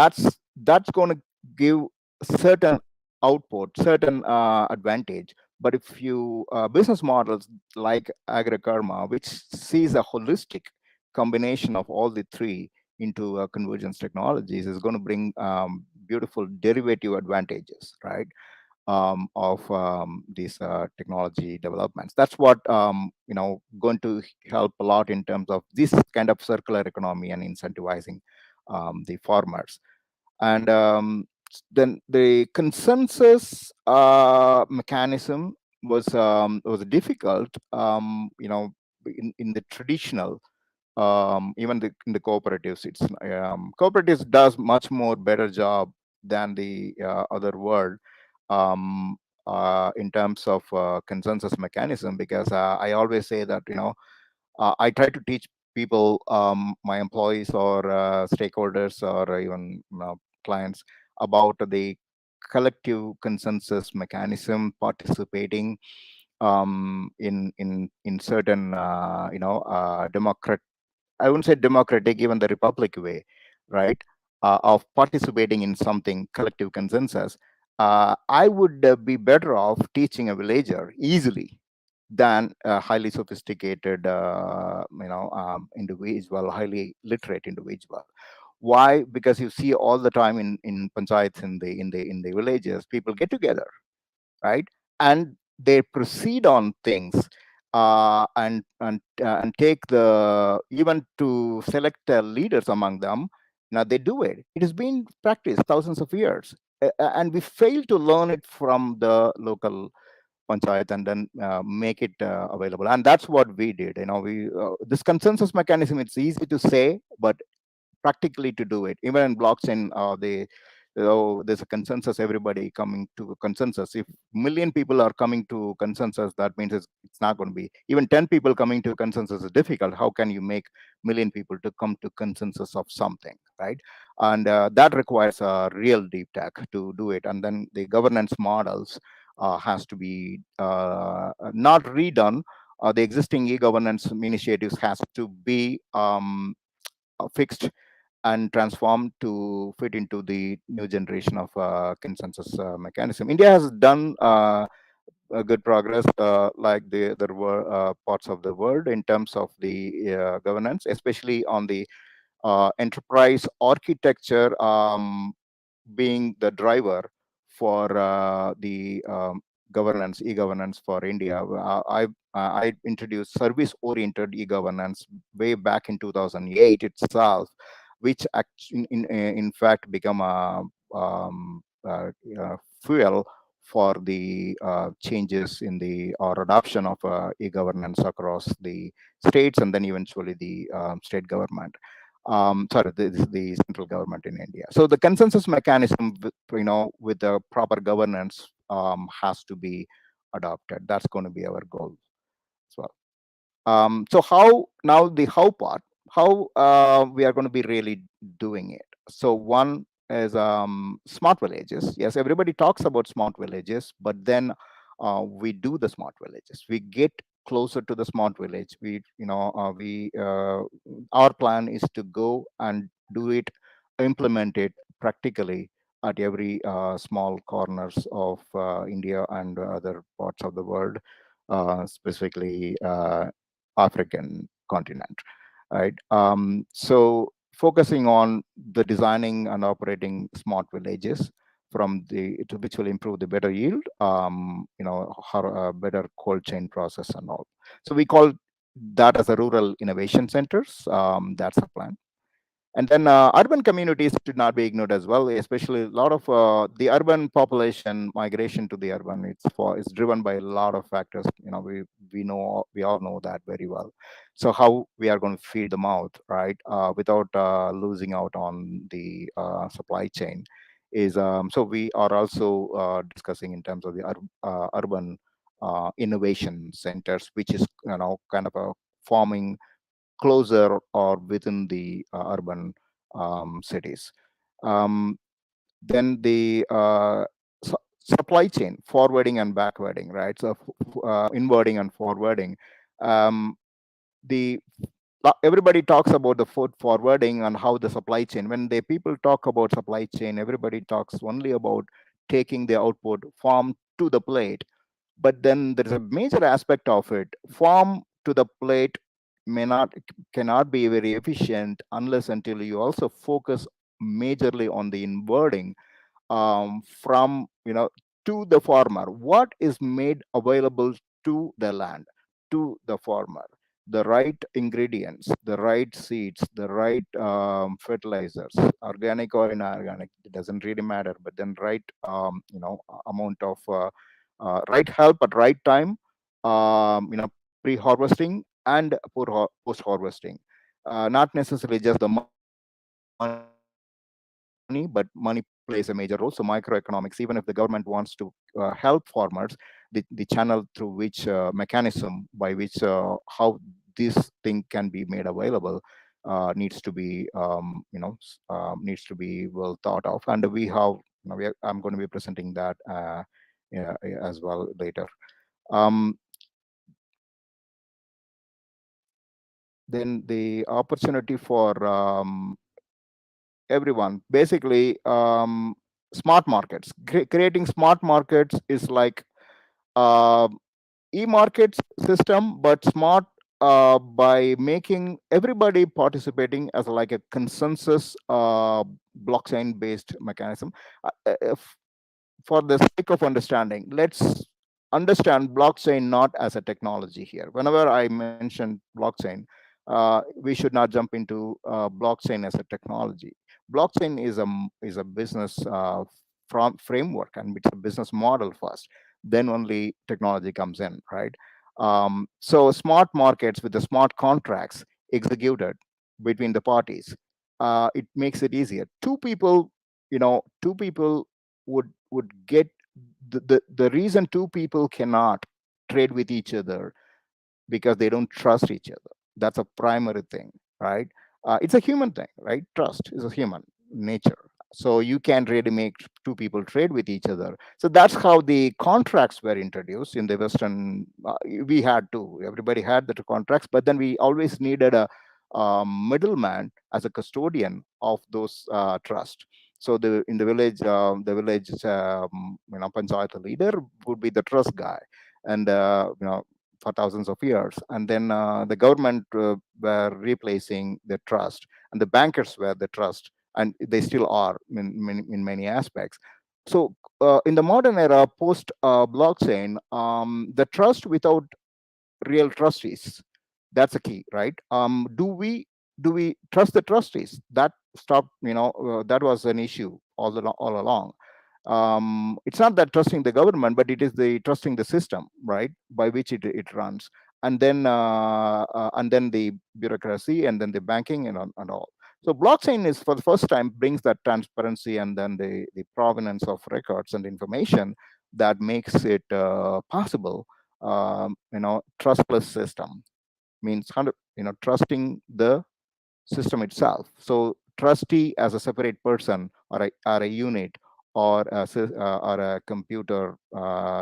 that's going to give certain output, certain advantage. But if you business models like AgroKarma, which sees a holistic combination of all the three into convergence technologies, is going to bring beautiful derivative advantages, right? Of these technology developments. That's what going to help a lot in terms of this kind of circular economy and incentivizing the farmers. And then the consensus mechanism was difficult. In the traditional, even in the cooperatives, it's cooperatives does much more better job than the other world, in terms of consensus mechanism, because I always say that I try to teach people, my employees or stakeholders or even clients about the collective consensus mechanism participating in certain democratic, I wouldn't say democratic, even the republic way, right, of participating in something collective consensus. I would be better off teaching a villager easily than a highly sophisticated, individual, highly literate individual. Why? Because you see all the time in panchayats, in the villages, people get together, right, and they proceed on things, and take the, even to select leaders among them. Now they do it. It has been practiced thousands of years, and we fail to learn it from the local panchayat and then make it available. And that's what we did. We this consensus mechanism, it's easy to say, but practically to do it. Even in blockchain, there's a consensus, everybody coming to a consensus. If million people are coming to consensus, that means it's not going to be, even 10 people coming to consensus is difficult. How can you make million people to come to consensus of something, right? And that requires a real deep tech to do it. And then the governance models has to be not redone. The existing e-governance initiatives has to be fixed and transformed to fit into the new generation of consensus mechanism. India has done a good progress, like there were parts of the world in terms of the governance, especially on the enterprise architecture, being the driver for the governance, e-governance for India. I introduced service-oriented e-governance way back in 2008 itself, which in fact become a fuel for the changes in the or adoption of e-governance across the states, and then eventually the state government. The central government in India. So the consensus mechanism, with the proper governance, has to be adopted. That's going to be our goal as well. So how now the how part, how we are going to be really doing it. So one is smart villages. Yes, everybody talks about smart villages, but then we do the smart villages. We get closer to the smart village. Our plan is to go and do it, implement it practically at every small corners of India and other parts of the world, specifically African continent, right? So focusing on the designing and operating smart villages which will improve the better yield, better cold chain process and all. So we call that as a rural innovation centers. That's a plan. And then urban communities should not be ignored as well, especially a lot of the urban population migration to the urban. It's driven by a lot of factors. We all know that very well. So how we are going to feed the mouth, right, without losing out on the supply chain is. So we are also discussing in terms of the urban innovation centers, which is kind of a forming closer or within the urban cities. Then the supply chain, forwarding and backwarding, right? So inwarding and forwarding. The Everybody talks about the food forwarding and how the supply chain. When the people talk about supply chain, everybody talks only about taking the output farm to the plate. But then there's a major aspect of it. Farm to the plate cannot be very efficient unless until you also focus majorly on the inwarding, from to the farmer. What is made available to the land, to the farmer? The right ingredients, the right seeds, the right fertilizers, organic or inorganic, it doesn't really matter. But then right amount of right help at right time, pre-harvesting and post-harvesting. Not necessarily just the money, but money plays a major role. So microeconomics, even if the government wants to help farmers, the channel through which mechanism by which how this thing can be made available needs to be needs to be well thought of, and we have I'm going to be presenting that yeah, as well later. um, then the opportunity for everyone, basically, smart markets. Creating smart markets is like uh, e-markets system, but smart by making everybody participating as like a consensus blockchain based mechanism. For the sake of understanding, let's understand blockchain not as a technology here. Whenever I mention blockchain, we should not jump into blockchain as a technology. Blockchain is a business from framework, and it's a business model first. Then only technology comes in, right? So smart markets with the smart contracts executed between the parties, it makes it easier. Two people would get the reason two people cannot trade with each other because they don't trust each other. That's a primary thing, right? It's a human thing, right? Trust is a human nature. So you can't really make two people trade with each other. So that's how the contracts were introduced in the Western. We had to. Everybody had the contracts, but then we always needed a middleman as a custodian of those trust. So in the village panchayat leader would be the trust guy, and for thousands of years. And then the government were replacing the trust, and the bankers were the trust, and they still are in many aspects. So in the modern era, post blockchain, the trust without real trustees, that's a key, right? Do we trust the trustees? That stopped, that was an issue all along. It's not that trusting the government, but it is the trusting the system, right, by which it runs. And then the bureaucracy, and then the banking, and all. So blockchain is, for the first time, brings that transparency, and then the provenance of records and information that makes it possible. Trustless system means 100, trusting the system itself. So trustee as a separate person, or a unit, or a computer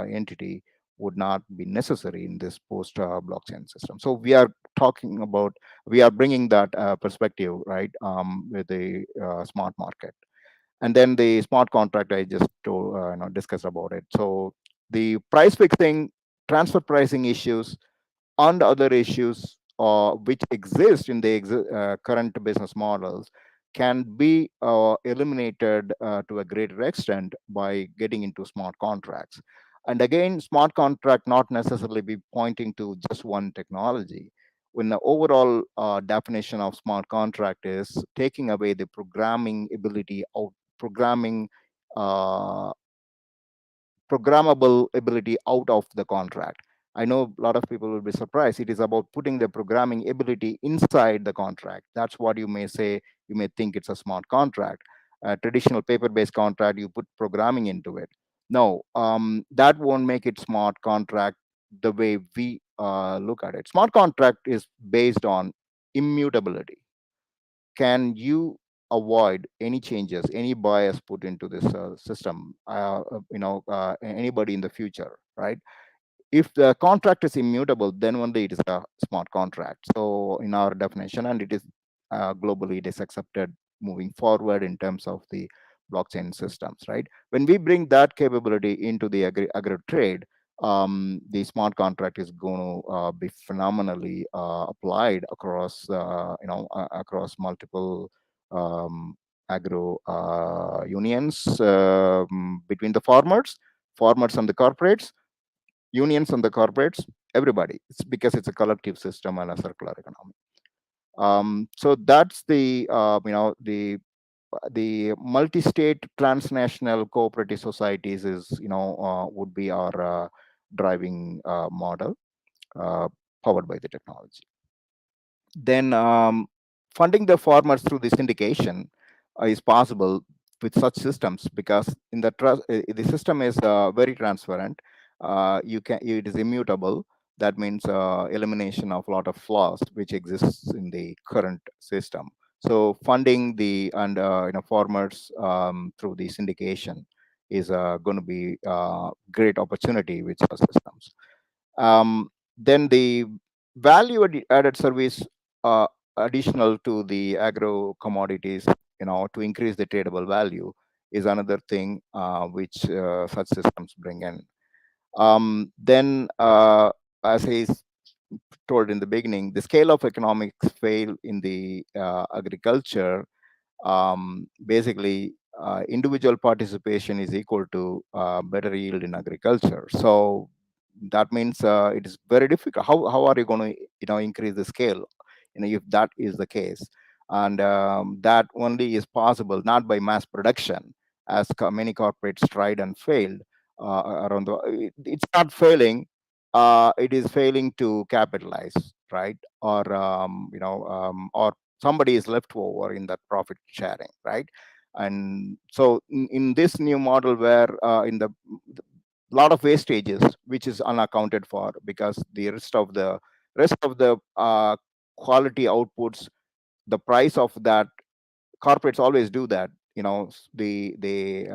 entity would not be necessary in this post blockchain system. So we are bringing that perspective, right, with the smart market. And then the smart contract, I just discussed about it. So the price fixing, transfer pricing issues, and other issues which exist in the current business models can be eliminated to a greater extent by getting into smart contracts. And again, smart contract not necessarily be pointing to just one technology. When the overall definition of smart contract is taking away the programming ability of programming uh, programmable ability out of the contract. I know a lot of people will be surprised. It is about putting the programming ability inside the contract. That's what you may say. You may think it's a smart contract. A traditional paper-based contract, you put programming into it. No, that won't make it smart contract the way we look at it. Smart contract is based on immutability. Can you avoid any changes, any bias put into this system, anybody in the future, right? If the contract is immutable, then only it is a smart contract. So in our definition, and it is globally, it is accepted moving forward in terms of the blockchain systems, right? When we bring that capability into the agri trade, the smart contract is going to be phenomenally applied across, across multiple um, agro unions, between the farmers and the corporates, unions and the corporates, everybody. It's because it's a collective system and a circular economy. So that's the multi-state transnational cooperative societies is would be our driving model, uh, powered by the technology. Then funding the farmers through the syndication is possible with such systems, because in the trust, the system is very transparent. It is immutable. That means elimination of a lot of flaws which exists in the current system. So funding the and farmers through the syndication is going to be great opportunity with such systems. Then the added service additional to the agro commodities, to increase the tradable value is another thing which such systems bring in. Then, as I told in the beginning, the scale of economics fail in the agriculture. Basically, individual participation is equal to better yield in agriculture. So that means it is very difficult. How are you going to increase the scale? If that is the case, and that only is possible not by mass production, as many corporates tried and failed around the. It's not failing. It is failing to capitalize, right? Or somebody is left over in that profit sharing, right? And so in this new model where in the lot of wastages which is unaccounted for, because the rest of the quality outputs, the price of that, corporates always do that, they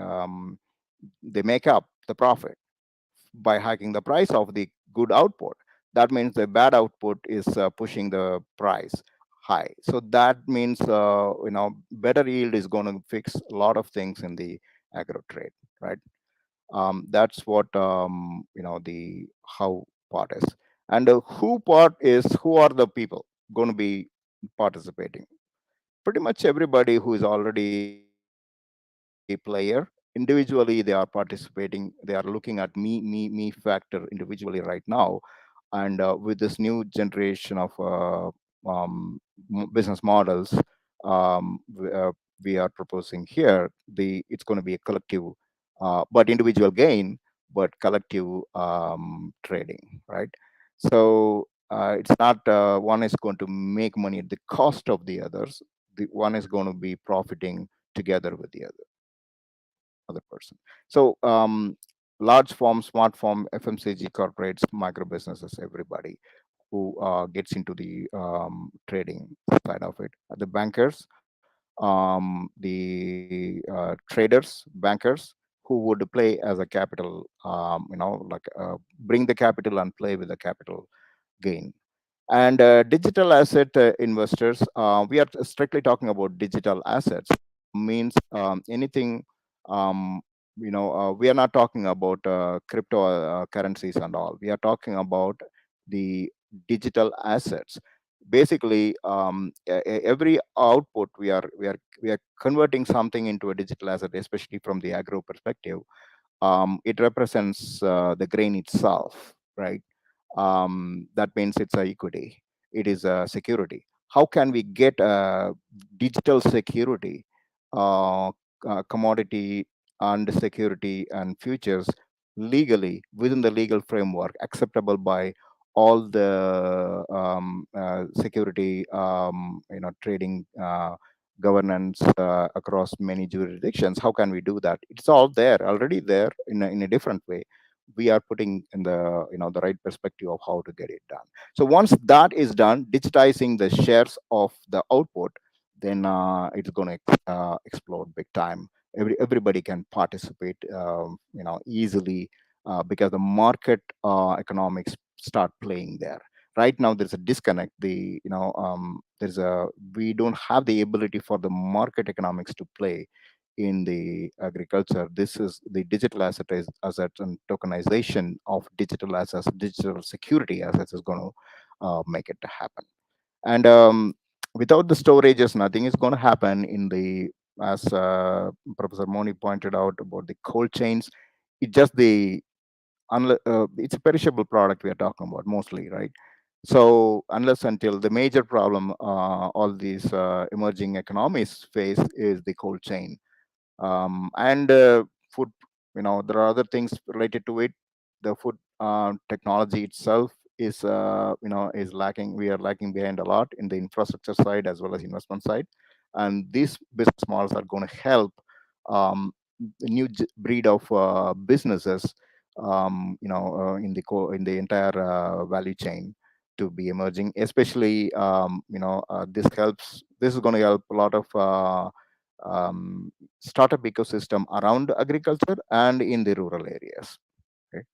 make up the profit by hiking the price of the good output. That means the bad output is pushing the price high. So that means better yield is going to fix a lot of things in the agro trade, right? That's what the how part is. And who part is, who are the people going to be participating? Pretty much everybody who is already a player. Individually they are participating, they are looking at me factor individually right now. And with this new generation of business models, we are proposing here, it's going to be a collective, but individual gain, but collective trading, right? So it's not one is going to make money at the cost of the others. The one is going to be profiting together with the other person. So large form, smart form, FMCG corporates, micro businesses, everybody who gets into the trading side of it. The bankers, the traders, bankers who would play as a capital, like bring the capital and play with the capital gain. And digital asset investors, we are strictly talking about digital assets, means anything, we are not talking about crypto currencies and all. We are talking about the digital assets. Basically, every output we are converting something into a digital asset, especially from the agro perspective. It represents the grain itself, right? That means it's a equity. It is a security. How can we get digital security, commodity and security and futures legally within the legal framework acceptable by all the security, trading governance across many jurisdictions? How can we do that? It's all there, already there in a different way. We are putting in the the right perspective of how to get it done. So once that is done, digitizing the shares of the output, then it's going to explode big time. Everybody can participate easily, because the market economics start playing there. Right now there's a disconnect. There's a We don't have the ability for the market economics to play in the agriculture. This is the digital assets and tokenization of digital assets, digital security assets is going to make it happen. And without the storages, nothing is going to happen in the, as Professor Moni pointed out about the cold chains. It just the it's a perishable product we are talking about mostly, right? So unless until the major problem all these emerging economies face is the cold chain, and food, there are other things related to it. The food technology itself is lacking. We are lacking behind a lot in the infrastructure side as well as investment side, and these business models are going to help the new breed of businesses in the entire value chain to be emerging. Especially, this is going to help a lot of startup ecosystem around agriculture and in the rural areas. Okay.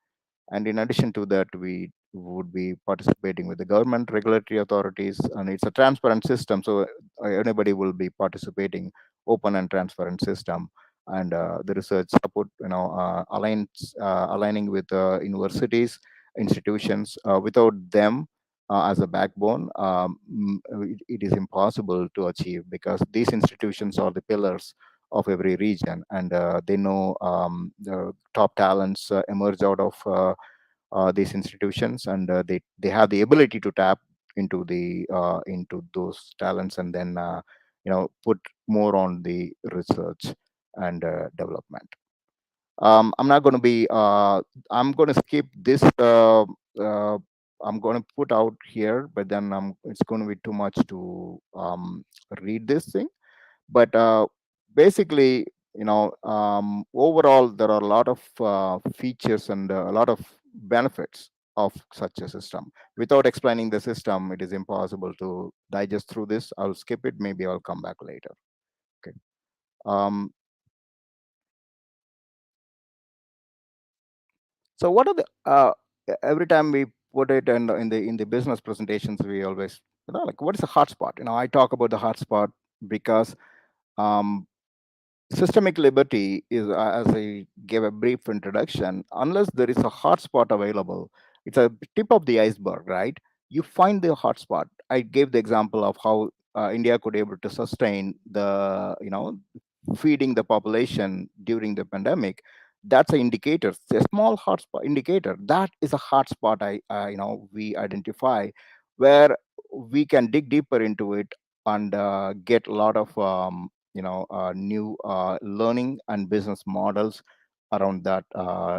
And in addition to that, we would be participating with the government regulatory authorities, and it's a transparent system. So anybody will be participating, open and transparent system. And the research support, aligning with universities, institutions. Without them as a backbone, it is impossible to achieve, because these institutions are the pillars of every region, and they know the top talents emerge out of these institutions, and they have the ability to tap into those talents, and then put more on the research and development. I'm not going to be I'm going to skip this uh, I'm going to put out here, but then it's going to be too much to read this thing. But basically, overall, there are a lot of features and a lot of benefits of such a system. Without explaining the system, it is impossible to digest through this. I'll skip it. Maybe I'll come back later. Okay. um, so what are the every time we put it in the business presentations, we always, like, what is a hotspot? I talk about the hotspot because um, systemic liberty is, as I gave a brief introduction, unless there is a hotspot available, it's a tip of the iceberg, right? You find the hotspot. I gave the example of how India could able to sustain the, feeding the population during the pandemic. That's an indicator, it's a small hotspot indicator. That is a hotspot we identify, where we can dig deeper into it and get a lot of new learning and business models around that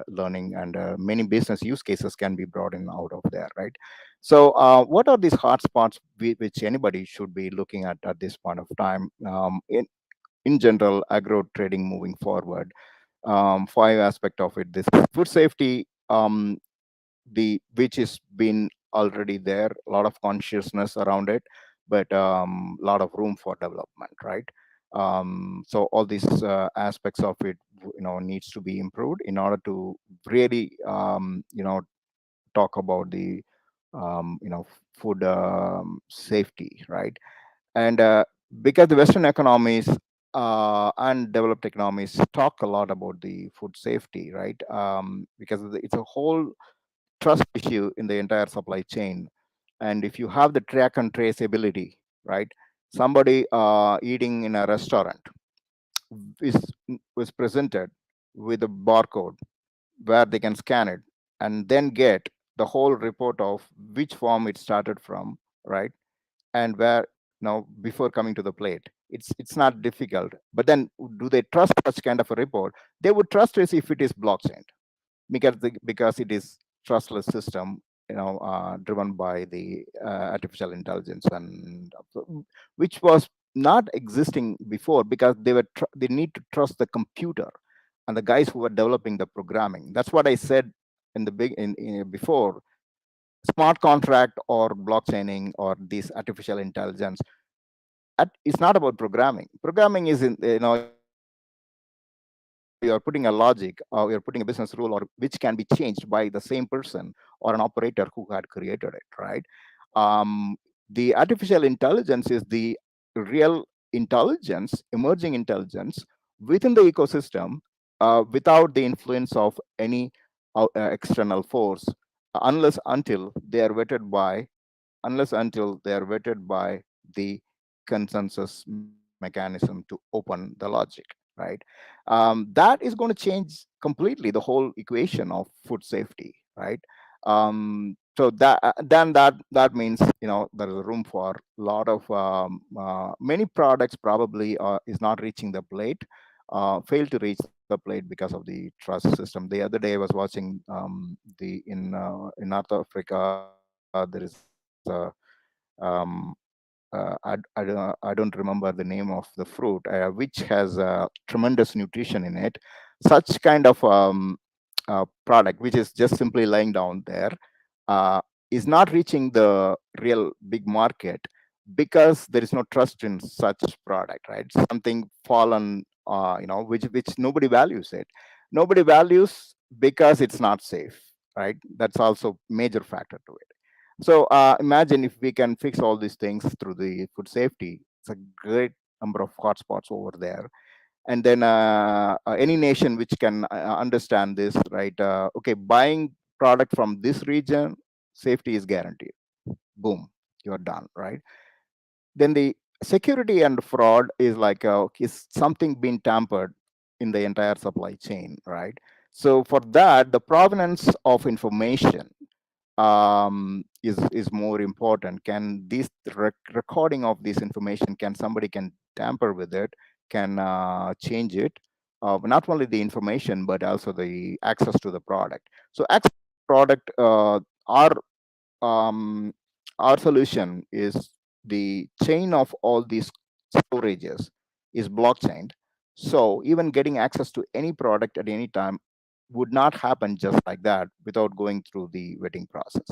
learning, and many business use cases can be brought in out of there, right? So what are these hotspots which anybody should be looking at this point of time? In general, agro trading moving forward, five aspect of it. This food safety, the which is been already there, a lot of consciousness around it, but a lot of room for development, right? So all these aspects of it, needs to be improved in order to really talk about the food safety, right? And because the Western economies and developed economies talk a lot about the food safety, right? Because it's a whole trust issue in the entire supply chain. And if you have the track and trace ability, right? Somebody eating in a restaurant is was presented with a barcode where they can scan it and then get the whole report of which farm it started from, right? And where, before coming to the plate. It's not difficult. But then, do they trust such kind of a report? They would trust us if it is blockchain, because it is trustless system, driven by the artificial intelligence, and which was not existing before, because they need to trust the computer and the guys who were developing the programming. That's what I said in the before. Smart contract or blockchaining or this artificial intelligence, it's not about programming. Programming is, in you're putting a logic, or you're putting a business rule, or which can be changed by the same person or an operator who had created it, right? The artificial intelligence is the real intelligence, emerging intelligence within the ecosystem, without the influence of any external force, unless until they are vetted by the consensus mechanism to open the logic, right? That is going to change completely the whole equation of food safety, right? So that means, there is room for a lot of many products probably is not reaching the plate, fail to reach the plate because of the trust system. The other day I was watching the in North Africa, there is a um, I don't remember the name of the fruit, which has tremendous nutrition in it. Such kind of product, which is just simply lying down there, uh, is not reaching the real big market because there is no trust in such product, right? Something fallen, which nobody values it. Nobody values because it's not safe, right? That's also major factor to it. So imagine if we can fix all these things through the food safety. It's a great number of hotspots over there. And then any nation which can understand this, right? Okay, buying product from this region, safety is guaranteed. Boom, you're done, right? Then the security and fraud is like is something being tampered in the entire supply chain, right? So for that, the provenance of information is more important. Can this recording of this information, can somebody can tamper with it, can change it, not only the information but also the access to the product. So access to the product, our um, our solution is the chain of all these storages is blockchain. So even getting access to any product at any time would not happen just like that without going through the vetting process.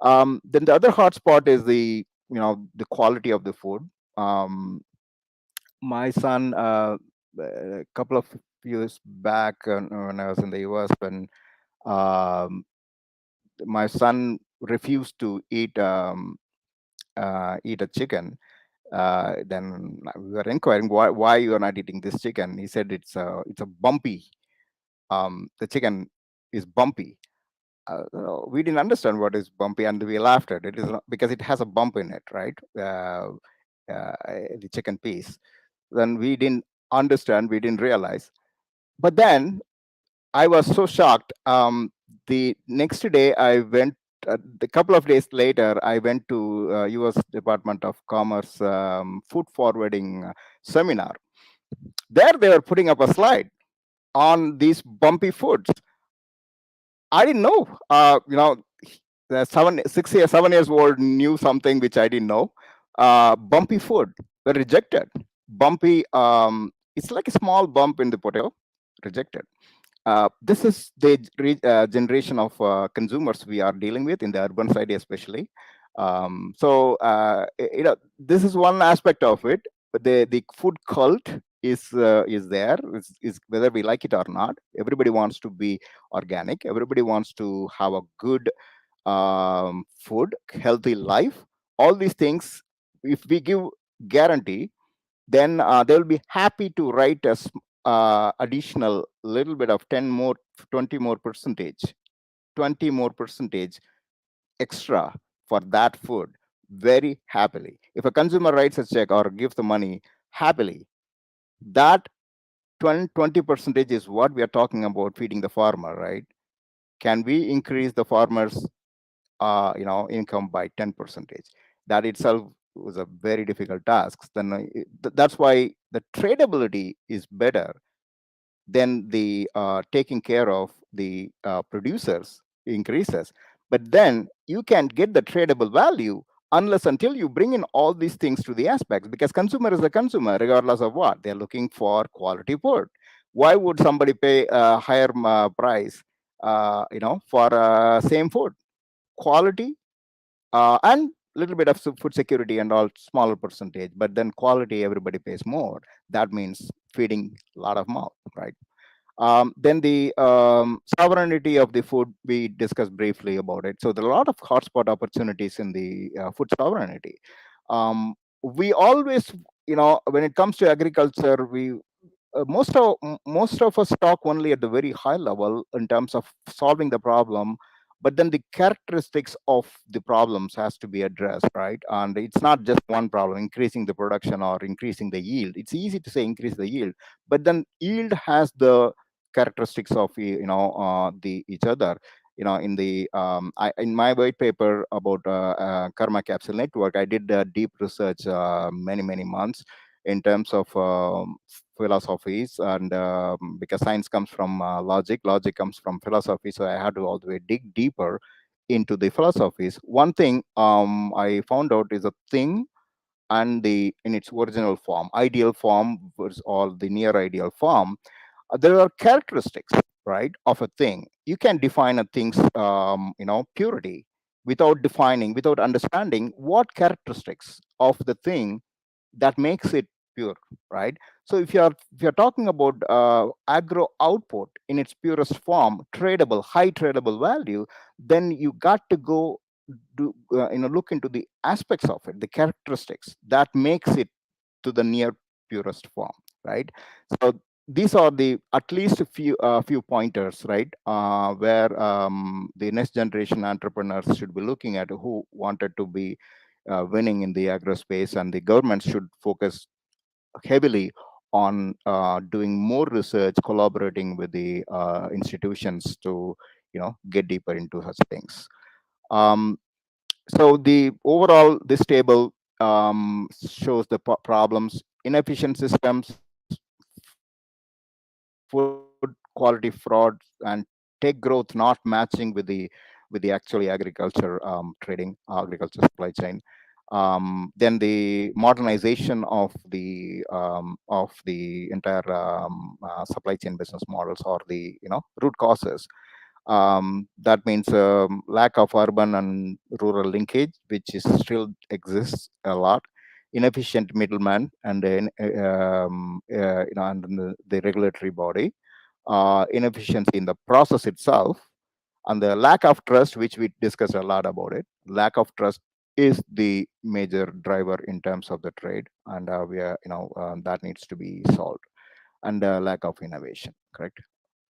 Then the other hotspot is the quality of the food. My son, a couple of years back, when I was in the US, when um, my son refused to eat a chicken. Then we were inquiring why you are not eating this chicken. He said it's a bumpy. The chicken is bumpy. We didn't understand what is bumpy, and we laughed at it. It is not, because it has a bump in it, right? The chicken piece. Then we didn't understand. We didn't realize. But then I was so shocked. The next day, I went. A couple of days later, I went to U.S. Department of Commerce food forwarding seminar. There, they were putting up a slide on these bumpy foods. I didn't know. The 7 years old knew something which I didn't know. Bumpy food were rejected. Bumpy. It's like a small bump in the potato. Rejected. This is the generation of consumers we are dealing with in the urban side, especially. This is one aspect of it. But the food cult is there. Is whether we like it or not. Everybody wants to be organic. Everybody wants to have a good food, healthy life. All these things, if we give guarantee, then they will be happy to write a additional little bit of 10 more, 20 more percentage, 20 more percentage extra for that food very happily. If a consumer writes a check or gives the money happily, that 20 percentage is what we are talking about feeding the farmer, right? Can we increase the farmer's income by 10 percentage? That itself was a very difficult task. Then that's why the tradability is better than the taking care of the producers increases. But then you can't get the tradable value unless until you bring in all these things to the aspects, because consumer is a consumer regardless of what they're looking for. Quality food. Why would somebody pay a higher price for same food? Quality and little bit of food security and all, smaller percentage, but then quality everybody pays more. That means feeding a lot of mouth, right? Then the sovereignty of the food, we discussed briefly about it. So there are a lot of hotspot opportunities in the food sovereignty. We always, when it comes to agriculture, we most of us talk only at the very high level in terms of solving the problem, but then the characteristics of the problems has to be addressed, right? And it's not just one problem, increasing the production or increasing the yield. It's easy to say increase the yield, but then yield has the characteristics of the each other. In the in my white paper about karma capsule network, I did deep research many months in terms of philosophies, and because science comes from logic comes from philosophy, so I had to all the way dig deeper into the philosophies. One thing I found out is a thing and the in its original form, ideal form, versus all the near ideal form, there are characteristics. right, of a thing. You can define a thing's purity without understanding what characteristics of the thing that makes it pure, right? So if you're talking about agro output in its purest form, tradable, high tradable value, then you got to go look into the aspects of it, the characteristics that makes it to the near purest form, right? So these are the at least a few pointers, right, where the next generation entrepreneurs should be looking at, who wanted to be winning in the agro space, and the government should focus heavily on doing more research, collaborating with the institutions to get deeper into such things. um, so the overall, this table shows the problems: inefficient systems, food quality fraud, and tech growth not matching with the actually agriculture trading, agriculture supply chain. Then the modernization of the entire supply chain business models, or the root causes. That means lack of urban and rural linkage, which is still exists a lot. Inefficient middleman, and and the regulatory body. Inefficiency in the process itself, and the lack of trust, which we discussed a lot about it. Lack of trust is the major driver in terms of the trade, and we are that needs to be solved. And lack of innovation, correct?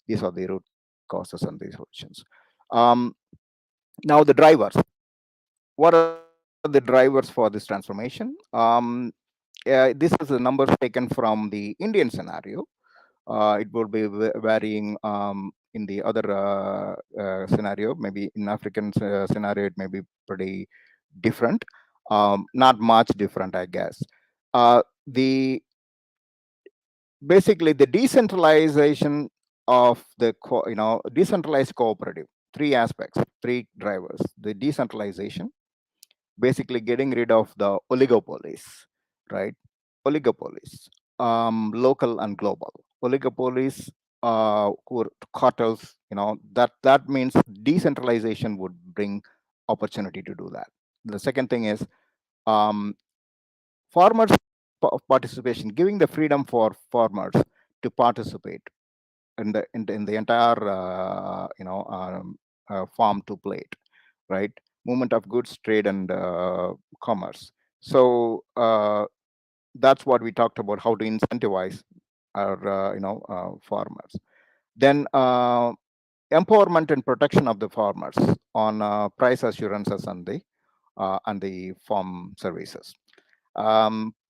These are the root causes and the solutions. um, Now the drivers. What are the drivers for this transformation? This is the numbers taken from the Indian scenario. It would be varying in the other scenario. Maybe in African scenario, it may be pretty different. Not much different, I guess. The Basically, the decentralization of the decentralized cooperative. Three aspects, three drivers: the decentralization, basically getting rid of the oligopolies, right? Oligopolies, local and global oligopolies, who are cartels. That means decentralization would bring opportunity to do that. The second thing is um, farmers participation, giving the freedom for farmers to participate in the entire farm to plate, right? Movement of goods, trade, and commerce. So that's what we talked about, how to incentivize our farmers. Then empowerment and protection of the farmers on price assurances and the farm services.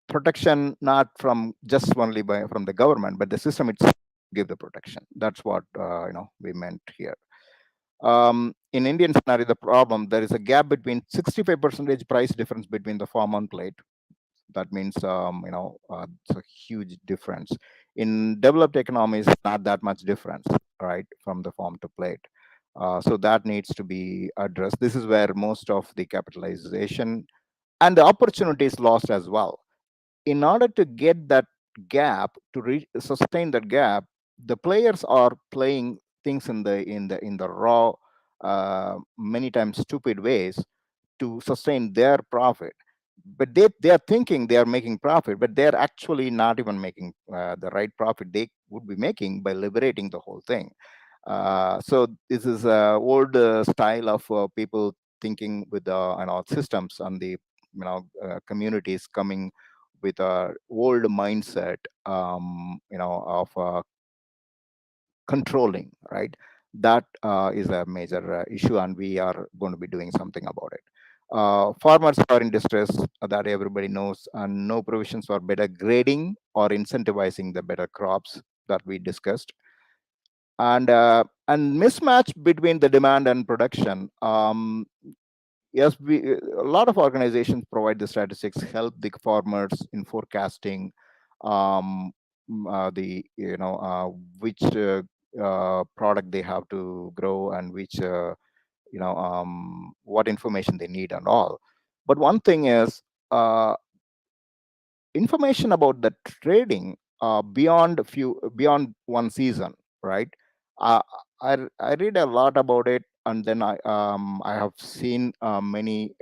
Protection not from just only from the government, but the system itself give the protection. That's what we meant here. In Indian scenario, the problem, there is a gap between 65% price difference between the farm and plate. That means it's a huge difference. In developed economies, not that much difference, right, from the farm to plate. So that needs to be addressed. This is where most of the capitalization and the opportunity is lost as well. In order to get that gap, to sustain that gap, the players are playing things in the raw, many times stupid ways, to sustain their profit. But they are thinking they are making profit, but they're actually not even making the right profit they would be making by liberating the whole thing. So this is old style of people thinking with the systems, and the communities coming with a old mindset, of controlling, right? That is a major issue, and we are going to be doing something about it. Farmers are in distress, that everybody knows, and no provisions for better grading or incentivizing the better crops that we discussed. And mismatch between the demand and production. Yes, a lot of organizations provide the statistics, help the farmers in forecasting the which product they have to grow, and which what information they need and all. But one thing is information about the trading beyond one season, right? uh, I read a lot about it, and then I have seen many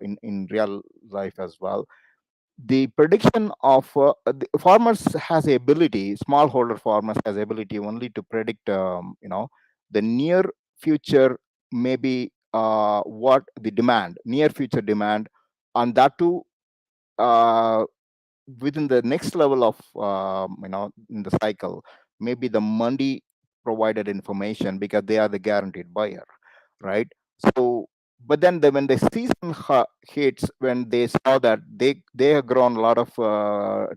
in real life as well. The prediction of the farmers has a ability, smallholder farmers has ability only to predict the near future, maybe what the demand, near future demand, and that too uh, within the next level of in the cycle, maybe the mandi provided information, because they are the guaranteed buyer, right? So but then when the season hits, when they saw that they have grown a lot of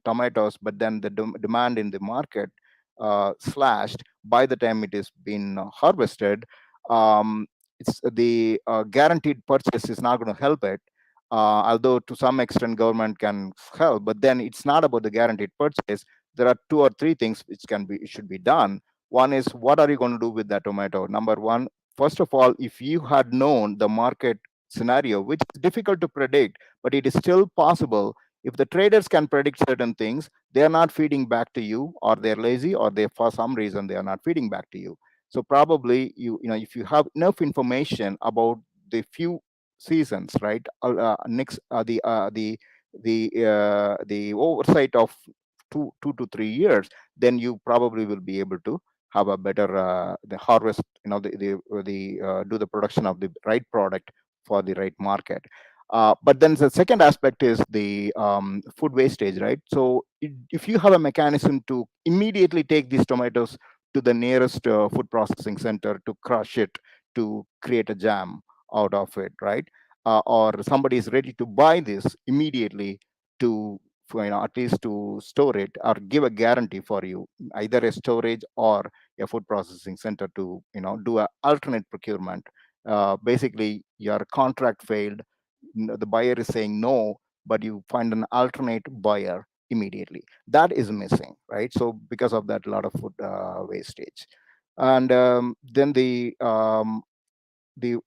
tomatoes, but then the demand in the market slashed by the time it is been harvested. It's the guaranteed purchase is not going to help it, although to some extent government can help, but then it's not about the guaranteed purchase. There are two or three things which should be done. One is, what are you going to do with that tomato? Number one, first of all, if you had known the market scenario, which is difficult to predict, but it is still possible. If the traders can predict certain things, they are not feeding back to you, or they're lazy, or they, for some reason, they are not feeding back to you. So probably if you have enough information about the few seasons, right? Next, the oversight of 2 to 3 years, then you probably will be able to have a better the harvest, do the production of the right product for the right market. But then the second aspect is the food wastage, right? So if you have a mechanism to immediately take these tomatoes to the nearest food processing center to crush it, to create a jam out of it, right? Or somebody is ready to buy this immediately to, at least to store it, or give a guarantee for you, either a storage or a food processing center to do a alternate procurement. Basically, your contract failed, the buyer is saying no, but you find an alternate buyer immediately. That is missing, right? So because of that, a lot of food wastage. And then the the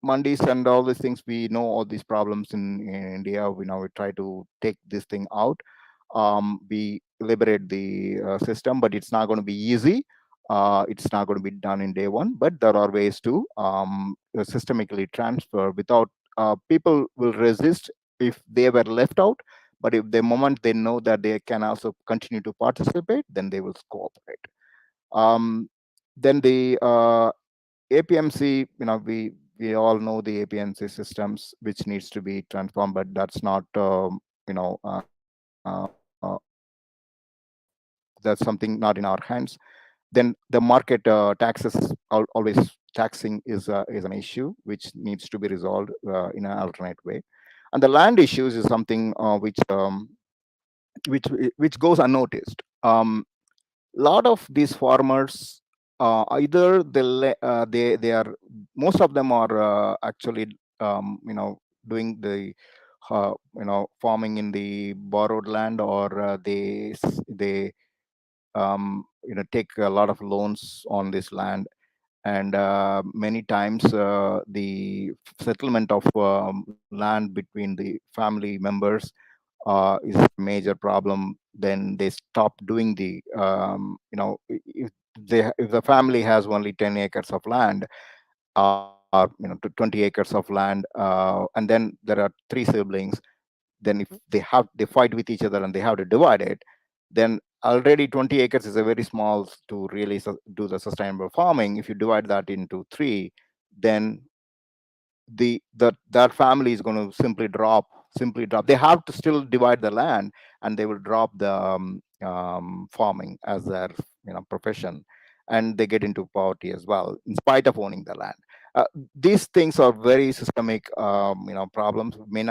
mandis and all these things, we know all these problems in India. We try to take this thing out. We liberate the system, but it's not going to be easy. It's not going to be done in day one, but there are ways to systemically transfer without people will resist if they were left out. But if the moment they know that they can also continue to participate, then they will cooperate. Um, then the APMC, we all know the APMC systems which needs to be transformed, but that's not you know that's something not in our hands. Then the market taxes, always taxing is an issue which needs to be resolved in an alternate way. And the land issues is something which goes unnoticed. Lot of these farmers, either they are, most of them are actually doing the farming in the borrowed land, or they take a lot of loans on this land. And many times the settlement of land between the family members is a major problem. Then they stop doing the if the family has only 10 acres of land, or to 20 acres of land, and then there are three siblings. Then if they fight with each other and they have to divide it, then already 20 acres is a very small to really do the sustainable farming. If you divide that into three, then that family is going to simply drop. They have to still divide the land, and they will drop the farming as their profession, and they get into poverty as well in spite of owning the land. These things are very systemic problems. We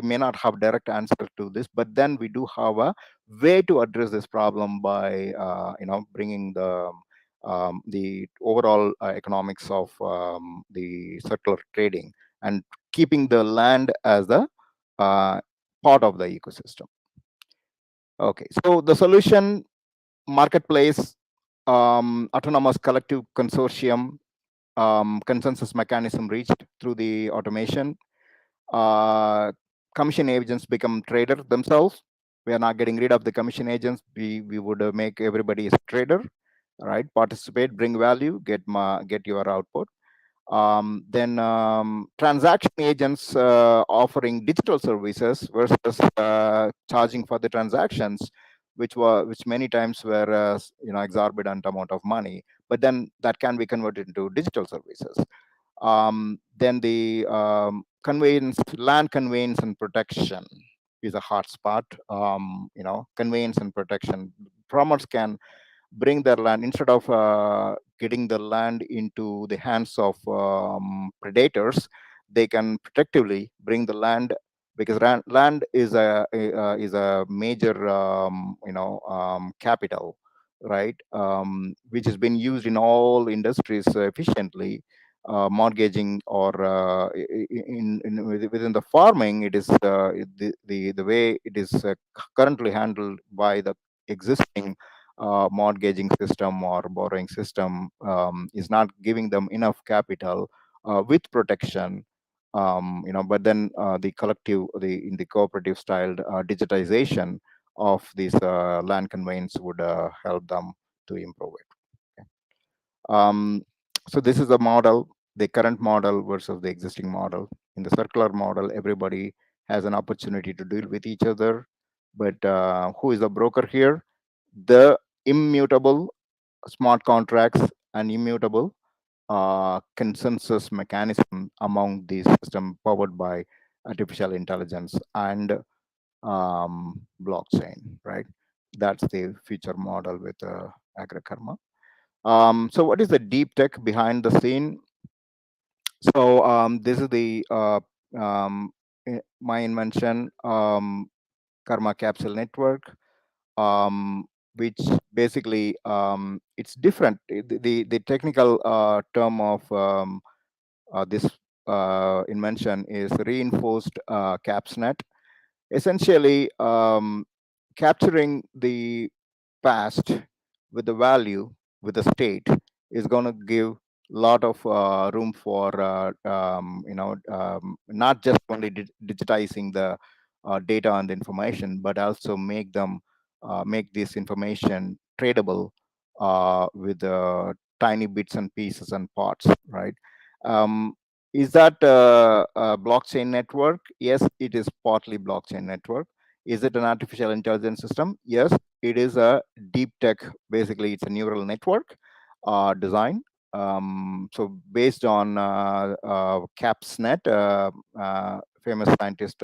may not have direct answer to this, but then we do have a way to address this problem by bringing the overall economics of the circular trading, and keeping the land as the uh, part of the ecosystem. Okay, so the solution: marketplace, autonomous collective consortium, consensus mechanism reached through the automation. uh, Commission agents become traders themselves. We are not getting rid of the commission agents. We would make everybody a trader. right? Participate, bring value, get your output. Then transaction agents offering digital services versus charging for the transactions, which many times were exorbitant amount of money, but then that can be converted into digital services. Then the land conveyance and protection is a hot spot. Conveyance and protection. Farmers can bring their land instead of getting the land into the hands of predators. They can protectively bring the land, because land is a major capital, right? Which has been used in all industries efficiently. Mortgaging or within the farming, it is the way it is currently handled by the existing mortgaging system or borrowing system is not giving them enough capital with protection. But then the collective, in the cooperative styled digitization of these land conveyance would help them to improve it. Um, so this is the model, the current model versus the existing model. In the circular model, everybody has an opportunity to deal with each other. But who is the broker here? The immutable smart contracts and immutable consensus mechanism among these systems powered by artificial intelligence and blockchain, right? That's the future model with AgroKarma. So what is the deep tech behind the scene? So this is the my invention, Karma Capsule Network, which basically it's different. The technical term of this invention is reinforced CapsNet. Essentially, capturing the past with the value, with the state, is going to give lot of room for not just only digitizing the data and the information, but also make this information tradable with tiny bits and pieces and parts, right? um, is that a blockchain network? Yes, it is partly blockchain network. Is it an artificial intelligence system? Yes, it is a deep tech. Basically, it's a neural network design. So based on CapsNet, famous scientist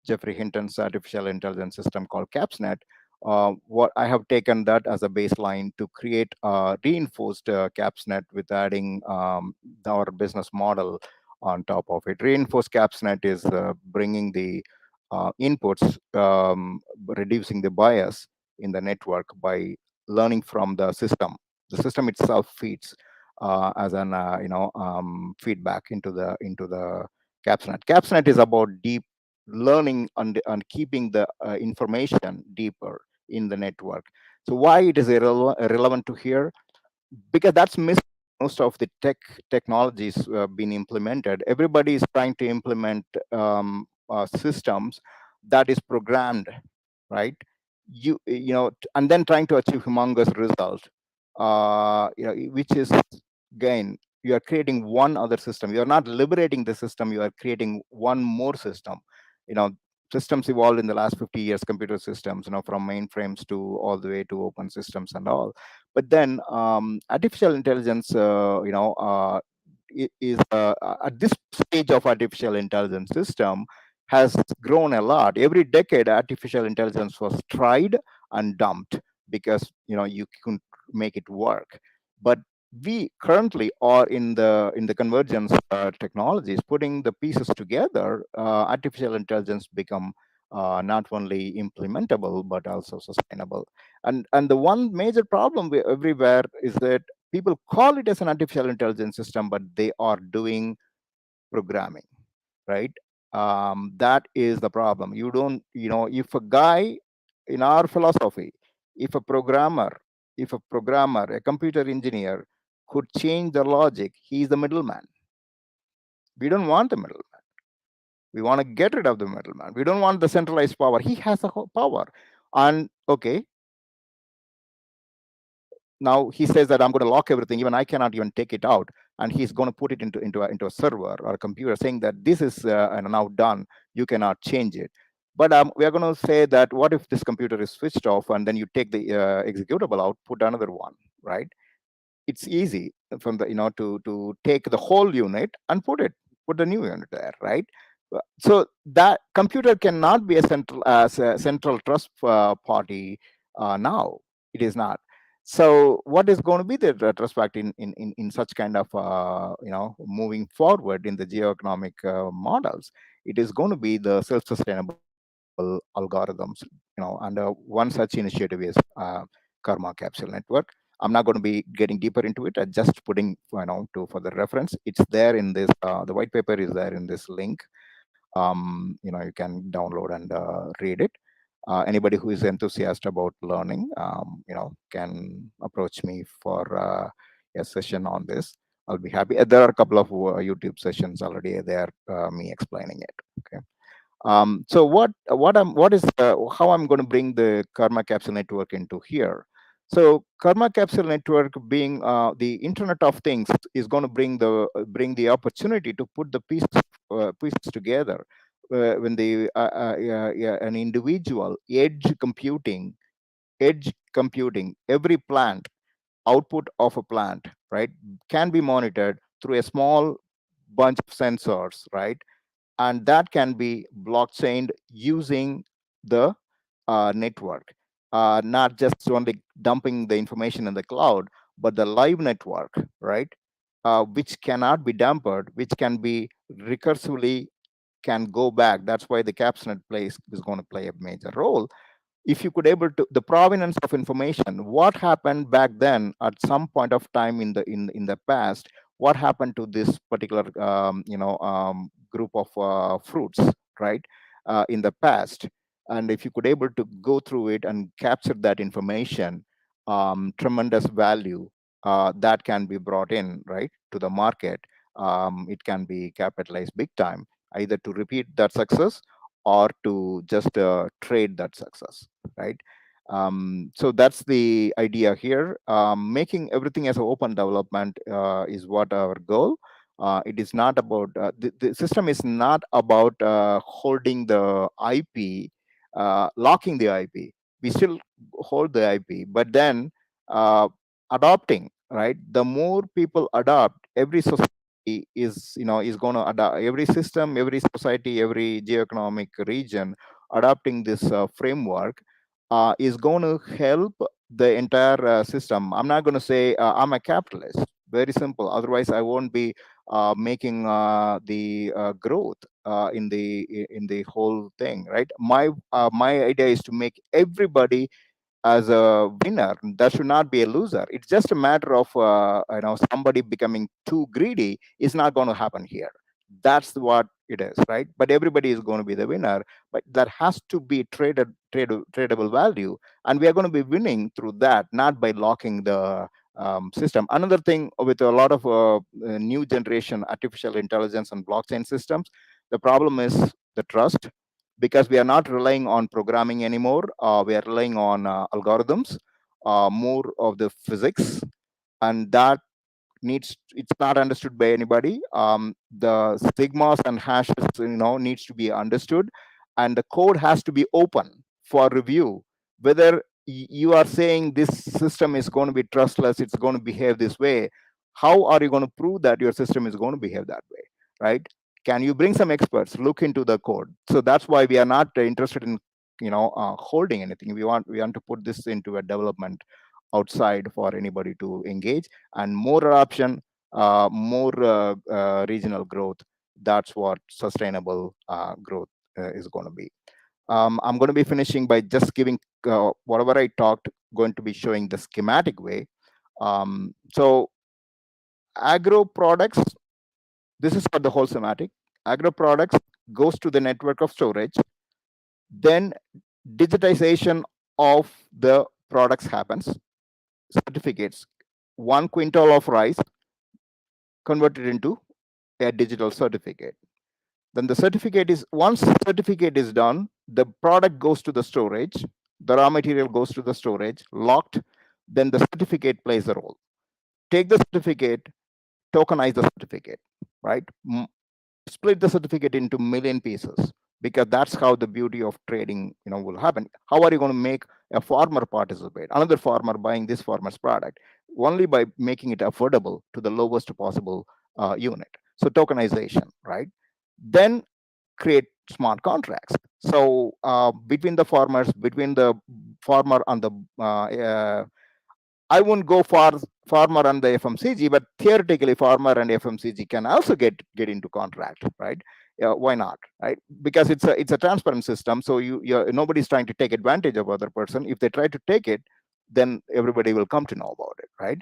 Jeffrey Hinton's artificial intelligence system called CapsNet. What I have taken that as a baseline to create a reinforced CapsNet with adding our business model on top of it. Reinforced CapsNet is bringing the inputs, reducing the bias in the network by learning from the system. The system itself feeds as an feedback into the CapsNet. CapsNet is about deep learning and keeping the information deeper in the network. So why it is relevant to here? Because that's missing most of the technologies being implemented. Everybody is trying to implement systems that is programmed, right? And then trying to achieve humongous result, which is, again, you are creating one other system. You are not liberating the system. You are creating one more system. you know Systems evolved in the last 50 years, computer systems, from mainframes to all the way to open systems and all. But then artificial intelligence is at this stage of artificial intelligence system has grown a lot. Every decade artificial intelligence was tried and dumped because you couldn't make it work. But we currently are in the convergence technologies, putting the pieces together. Artificial intelligence become not only implementable but also sustainable. And the one major problem everywhere is that people call it as an artificial intelligence system, but they are doing programming, right? That is the problem. You don't, if a guy, in our philosophy, if a computer engineer could change the logic, he's the middleman. We don't want the middleman. We want to get rid of the middleman. We don't want the centralized power. He has the whole power. And okay, now he says that I'm going to lock everything, even I cannot even take it out, and he's going to put it into a server or a computer, saying that this is now done, you cannot change it. But we are going to say that what if this computer is switched off, and then you take the executable out, put another one, right? It's easy from the to take the whole unit and put the new unit there, right? So that computer cannot be a central trust party now. It is not. So what is going to be the retrospect in such kind of moving forward in the geoeconomic models? It is going to be the self-sustainable algorithms, and one such initiative is Karma Capsule Network. I'm not going to be getting deeper into it. I'm just putting for the reference. It's there in this. The white paper is there in this link. You can download and read it. Anybody who is enthusiastic about learning, can approach me for a session on this. I'll be happy. There are a couple of YouTube sessions already there, me explaining it. Okay. So what is how I'm going to bring the Karma Capsule Network into here? So Karma Capsule Network, being the Internet of Things, is going to bring the opportunity to put the pieces together. When an individual edge computing, every plant output of a plant, right, can be monitored through a small bunch of sensors, right? And that can be blockchained using the network, not just only dumping the information in the cloud, but the live network, right? Which cannot be dampened, which can be recursively can go back. That's why the capsnet place is going to play a major role. If you could able to the provenance of information, what happened back then at some point of time in the past, what happened to this particular group of fruits, right, in the past. And if you could able to go through it and capture that information, tremendous value that can be brought in, right, to the market. It can be capitalized big time, either to repeat that success or to just trade that success, right? So that's the idea here. Making everything as an open development is what our goal. It is not about the system is not about holding the IP, locking the IP. We still hold the IP, but then adopting, right? The more people adopt, every society is going to adopt, every system, every society, every geoeconomic region adopting this framework is going to help the entire system. I'm not going to say I'm a capitalist. Very simple. Otherwise, I won't be making the growth in the whole thing, right? My idea is to make everybody as a winner. That should not be a loser. It's just a matter of somebody becoming too greedy is not going to happen here. That's what it is, right? But everybody is going to be the winner, but that has to be tradable value, and we are going to be winning through that, not by locking the system. Another thing with a lot of new generation artificial intelligence and blockchain systems, the problem is the trust, because we are not relying on programming anymore. We are relying on algorithms, more of the physics, and that it's not understood by anybody. The sigmas and hashes needs to be understood, and the code has to be open for review. Whether you are saying this system is going to be trustless, it's going to behave this way, how are you going to prove that your system is going to behave that way, right? Can you bring some experts look into the code? So that's why we are not interested in holding anything. We want to put this into a development outside for anybody to engage, and more adoption, more regional growth. That's what sustainable growth is going to be. I'm going to be finishing by just giving whatever I talked, going to be showing the schematic way. So agro products, this is for the whole schematic. Agro products goes to the network of storage, then digitization of the products happens. Certificates, 1 quintal of rice converted into a digital certificate. Then the certificate is, once the certificate is done, the product goes to the storage, the raw material goes to the storage, locked. then the certificate plays a role. Take the certificate, tokenize the certificate, right? Split the certificate into million pieces, because that's how the beauty of trading, will happen. How are you going to make a farmer participate, another farmer buying this farmer's product? Only by making it affordable to the lowest possible unit. So tokenization, right? Then create smart contracts. So between the farmers, between the farmer and the I won't go far farmer and the FMCG, but theoretically farmer and FMCG can also get into contract, right? Why not, right? Because it's a transparent system, so nobody's trying to take advantage of other person. If they try to take it, then everybody will come to know about it, right?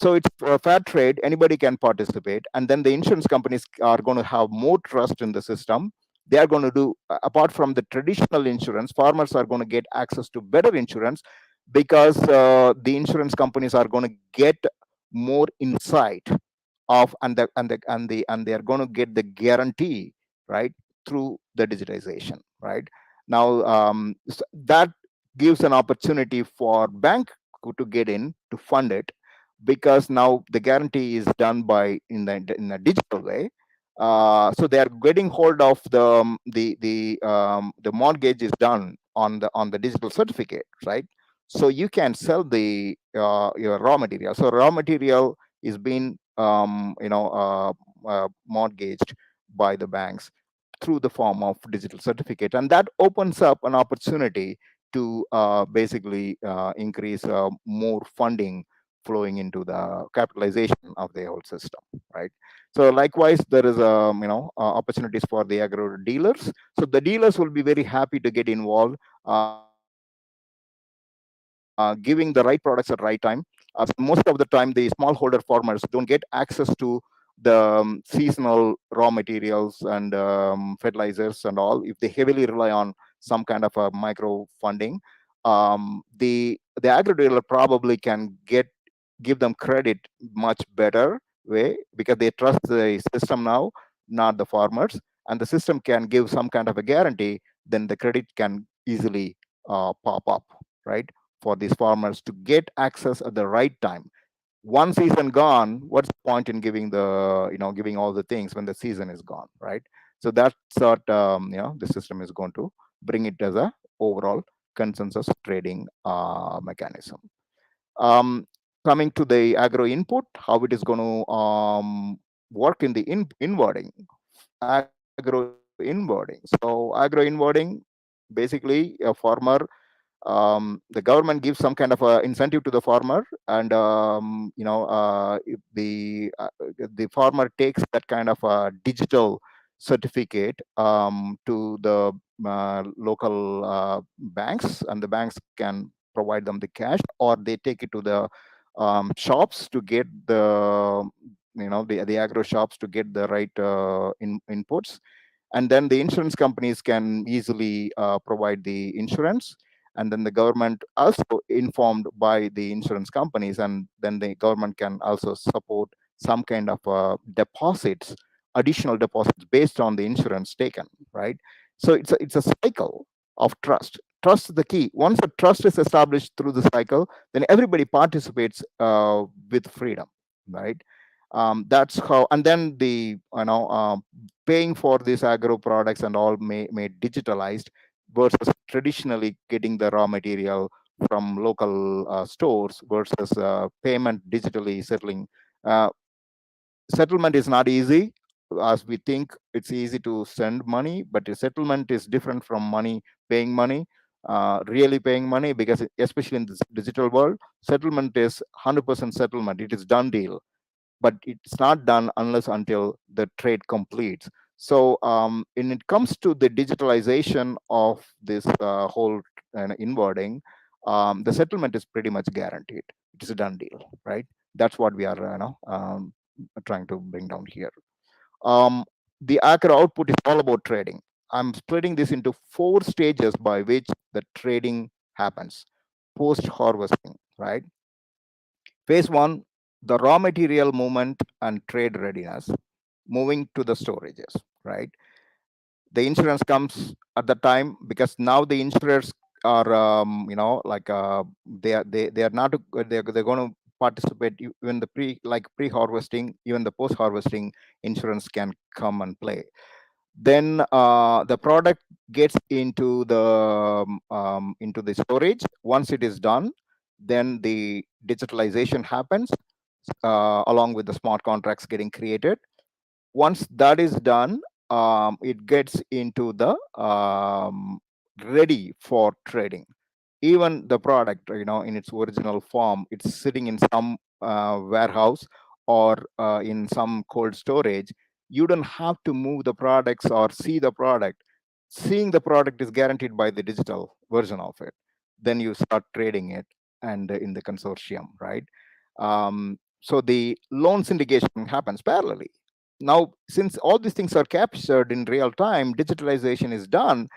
So it's a fair trade. Anybody can participate, and then the insurance companies are going to have more trust in the system. They are going to do, apart from the traditional insurance, farmers are going to get access to better insurance, because the insurance companies are going to get more insight of, and they are going to get the guarantee, right, through the digitization, right? Now that gives an opportunity for bank to get in to fund it, because now the guarantee is done by in a digital way. So they are getting hold of the mortgage is done on the digital certificate, right? So you can sell your raw material. So raw material is being mortgaged by the banks through the form of digital certificate, and that opens up an opportunity to basically increase more funding flowing into the capitalization of the whole system, right? So likewise, there is opportunities for the agro dealers. So the dealers will be very happy to get involved, giving the right products at right time. Most of the time, the smallholder farmers don't get access to the seasonal raw materials and fertilizers and all, if they heavily rely on some kind of a micro funding. The agro dealer probably can give them credit much better way, because they trust the system now, not the farmers, and the system can give some kind of a guarantee. Then the credit can easily pop up, right, for these farmers to get access at the right time. One season gone, what's the point in giving all the things when the season is gone, right? So that's what the system is going to bring it as a overall consensus trading mechanism. um, Coming to the agro input, how it is going to work in the inwarding, agro inwarding. So agro inwarding, basically a farmer, the government gives some kind of a incentive to the farmer, and if the farmer takes that kind of a digital certificate to the local banks, and the banks can provide them the cash, or they take it to the shops to get the agro shops to get the right inputs. And then the insurance companies can easily provide the insurance, and then the government also informed by the insurance companies, and then the government can also support some kind of deposits, additional deposits based on the insurance taken, right? So it's a cycle of trust. Trust is the key. Once the trust is established through the cycle, then everybody participates with freedom, right? That's how. And then the paying for these agro products and all made digitalized, versus traditionally getting the raw material from local stores, versus payment digitally settling. Uh, Settlement is not easy, as we think it's easy to send money, but the settlement is different from paying money, really paying money, because especially in this digital world, settlement is 100% settlement. It is done deal, but it's not done unless until the trade completes. So when it comes to the digitalization of this whole inwarding, the settlement is pretty much guaranteed. It is a done deal, right? That's what we are trying to bring down here. um, the Agro output is all about trading. I'm splitting this into 4 stages by which the trading happens post harvesting, right? Phase 1, the raw material movement and trade readiness, moving to the storages, right? The insurance comes at the time, because now the insurers are like they are not they're going to participate even the pre-harvesting, even the post-harvesting insurance can come and play. Then the product gets into the storage. Once it is done, then the digitalization happens, along with the smart contracts getting created. Once that is done, it gets into the ready for trading. Even the product, in its original form, it's sitting in some warehouse or in some cold storage. You don't have to move the products or see the product. Seeing the product is guaranteed by the digital version of it. Then you start trading it, and in the consortium, right? So the loan syndication happens parallelly. Now, since all these things are captured in real time, digitalization is done.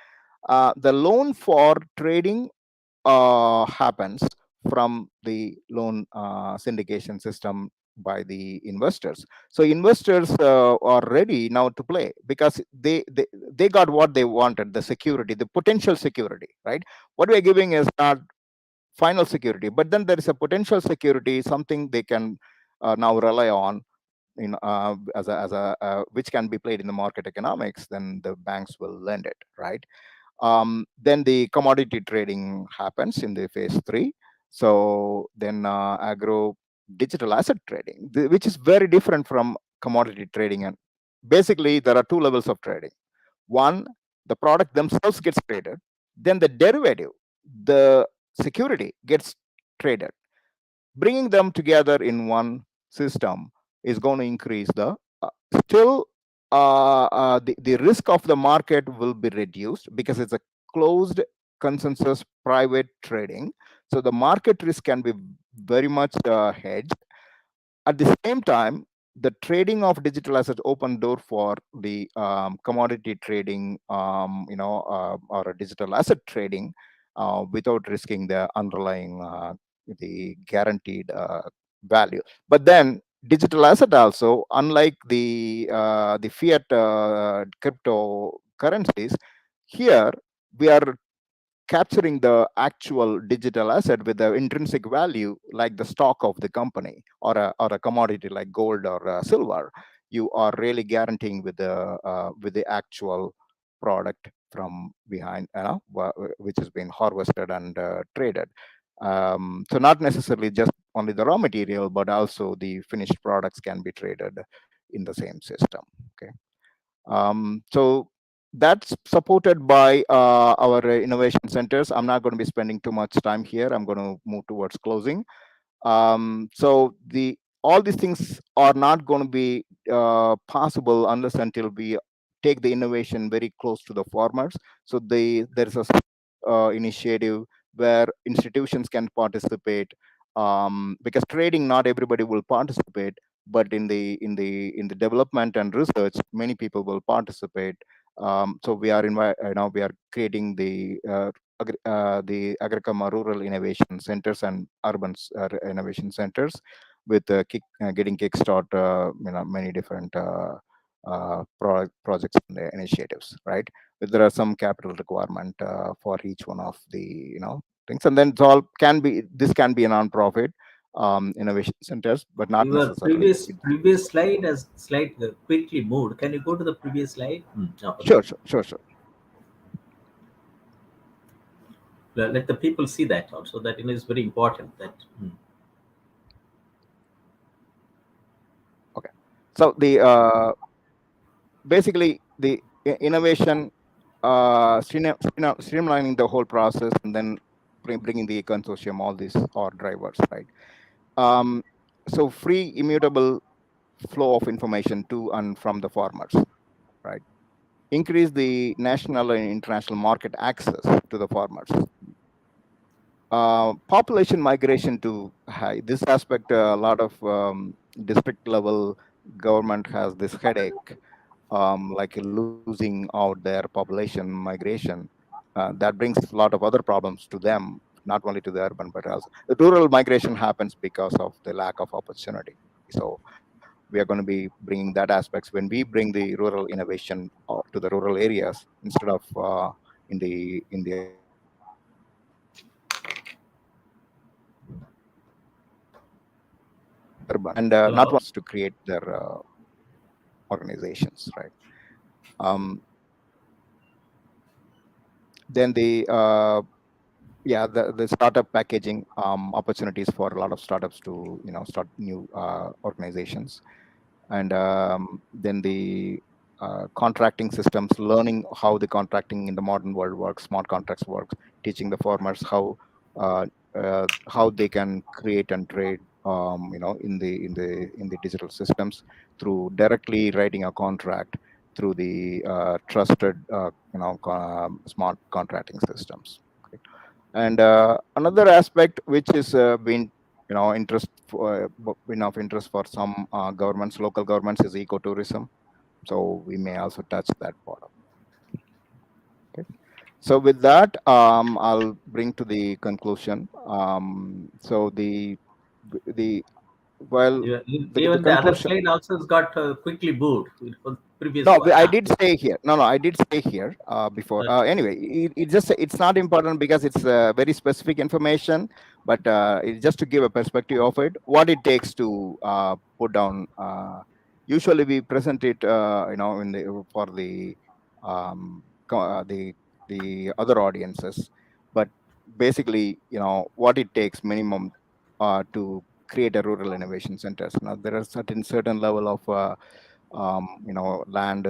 The loan for trading happens from the loan syndication system by the investors. So investors are ready now to play, because they got what they wanted, the security, the potential security, right? What we're giving is not final security, but then there is a potential security, something they can now rely on, as a which can be played in the market economics. Then the banks will lend it, right? Then the commodity trading happens in the phase 3. So then agro digital asset trading, which is very different from commodity trading. And basically there are two levels of trading. One, the product themselves gets traded. Then the derivative, the security, gets traded. Bringing them together in one system is going to increase the still the risk of the market will be reduced, because it's a closed consensus private trading. So the market risk can be very much hedged. At the same time, the trading of digital assets open door for the commodity trading, or a digital asset trading, without risking the underlying the guaranteed value. But then digital asset also, unlike the fiat cryptocurrencies, here we are capturing the actual digital asset with the intrinsic value, like the stock of the company, or a commodity like gold or silver. You are really guaranteeing with the actual product from behind, which has been harvested and traded. So not necessarily just only the raw material, but also the finished products can be traded in the same system. Okay. So that's supported by our innovation centers. I'm not going to be spending too much time here. I'm going to move towards closing. So all these things are not going to be possible unless until we take the innovation very close to the farmers. So there is a initiative where institutions can participate, because trading, not everybody will participate, but in the development and research, many people will participate. So we are we are creating the AgroKarma rural innovation centers and urban innovation centers, with getting kickstart many different projects and initiatives, right? But there are some capital requirement for each one of the things, and then this can be a non-profit innovation centers, but not Your necessarily. previous slide has slightly quickly moved. Can you go to the previous slide? No, okay. Sure. Let the people see that also. That is very important. That Okay. So the basically the innovation, streamlining the whole process, and then bringing the consortium, all these are drivers, right? um, so free immutable flow of information to and from the farmers, right? Increase the national and international market access to the farmers. Population migration to high. This aspect, a lot of district level government has this headache, like losing out their population migration. That brings a lot of other problems to them, not only to the urban, but also the rural migration happens because of the lack of opportunity. So we are going to be bringing that aspects when we bring the rural innovation to the rural areas, instead of in the urban areas. urban, and not Hello. wants to create their organizations, right? Um, then the startup packaging opportunities for a lot of startups to start new organizations, and then the contracting systems, learning how the contracting in the modern world works, smart contracts works, teaching the farmers how they can create and trade in the digital systems through directly writing a contract through the trusted smart contracting systems. Okay. And another aspect which is been of interest for some governments, local governments, is ecotourism. So we may also touch that part of. Okay. So with that, I'll bring to the conclusion. So the well the Even the other conclusion. slide also has got quickly moved. It was previous No, one. I Ah, did stay here. No, I did stay here before. okay. Anyway, it's not important because it's very specific information, but it's just to give a perspective of it, what it takes to put down. Usually, we present it, in the for the the other audiences, but basically, what it takes minimum to create a rural innovation centers. Now, there are certain level of land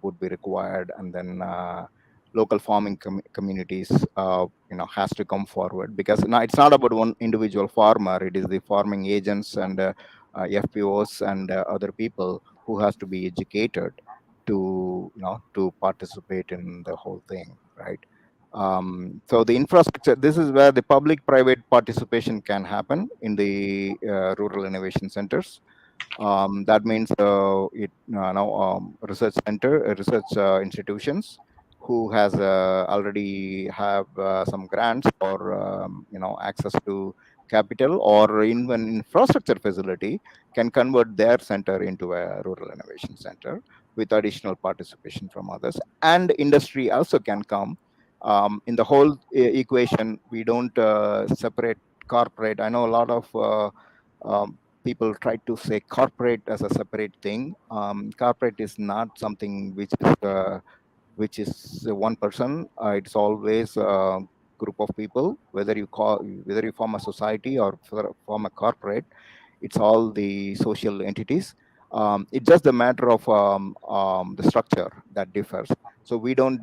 would be required, and then local farming communities has to come forward, because now it's not about one individual farmer, it is the farming agents and FPOs and other people who has to be educated to participate in the whole thing, right? So the infrastructure, this is where the public private participation can happen in the rural innovation centers. That means now research center, research institutions who has already have some grants or access to capital or even infrastructure facility, can convert their center into a rural innovation center with additional participation from others, and industry also can come in the whole equation. We don't separate corporate. I know a lot of people try to say corporate as a separate thing. Corporate is not something which is one person. It's always a group of people. Whether you form a society or form a corporate, it's all the social entities. It's just a matter of the structure that differs. So we don't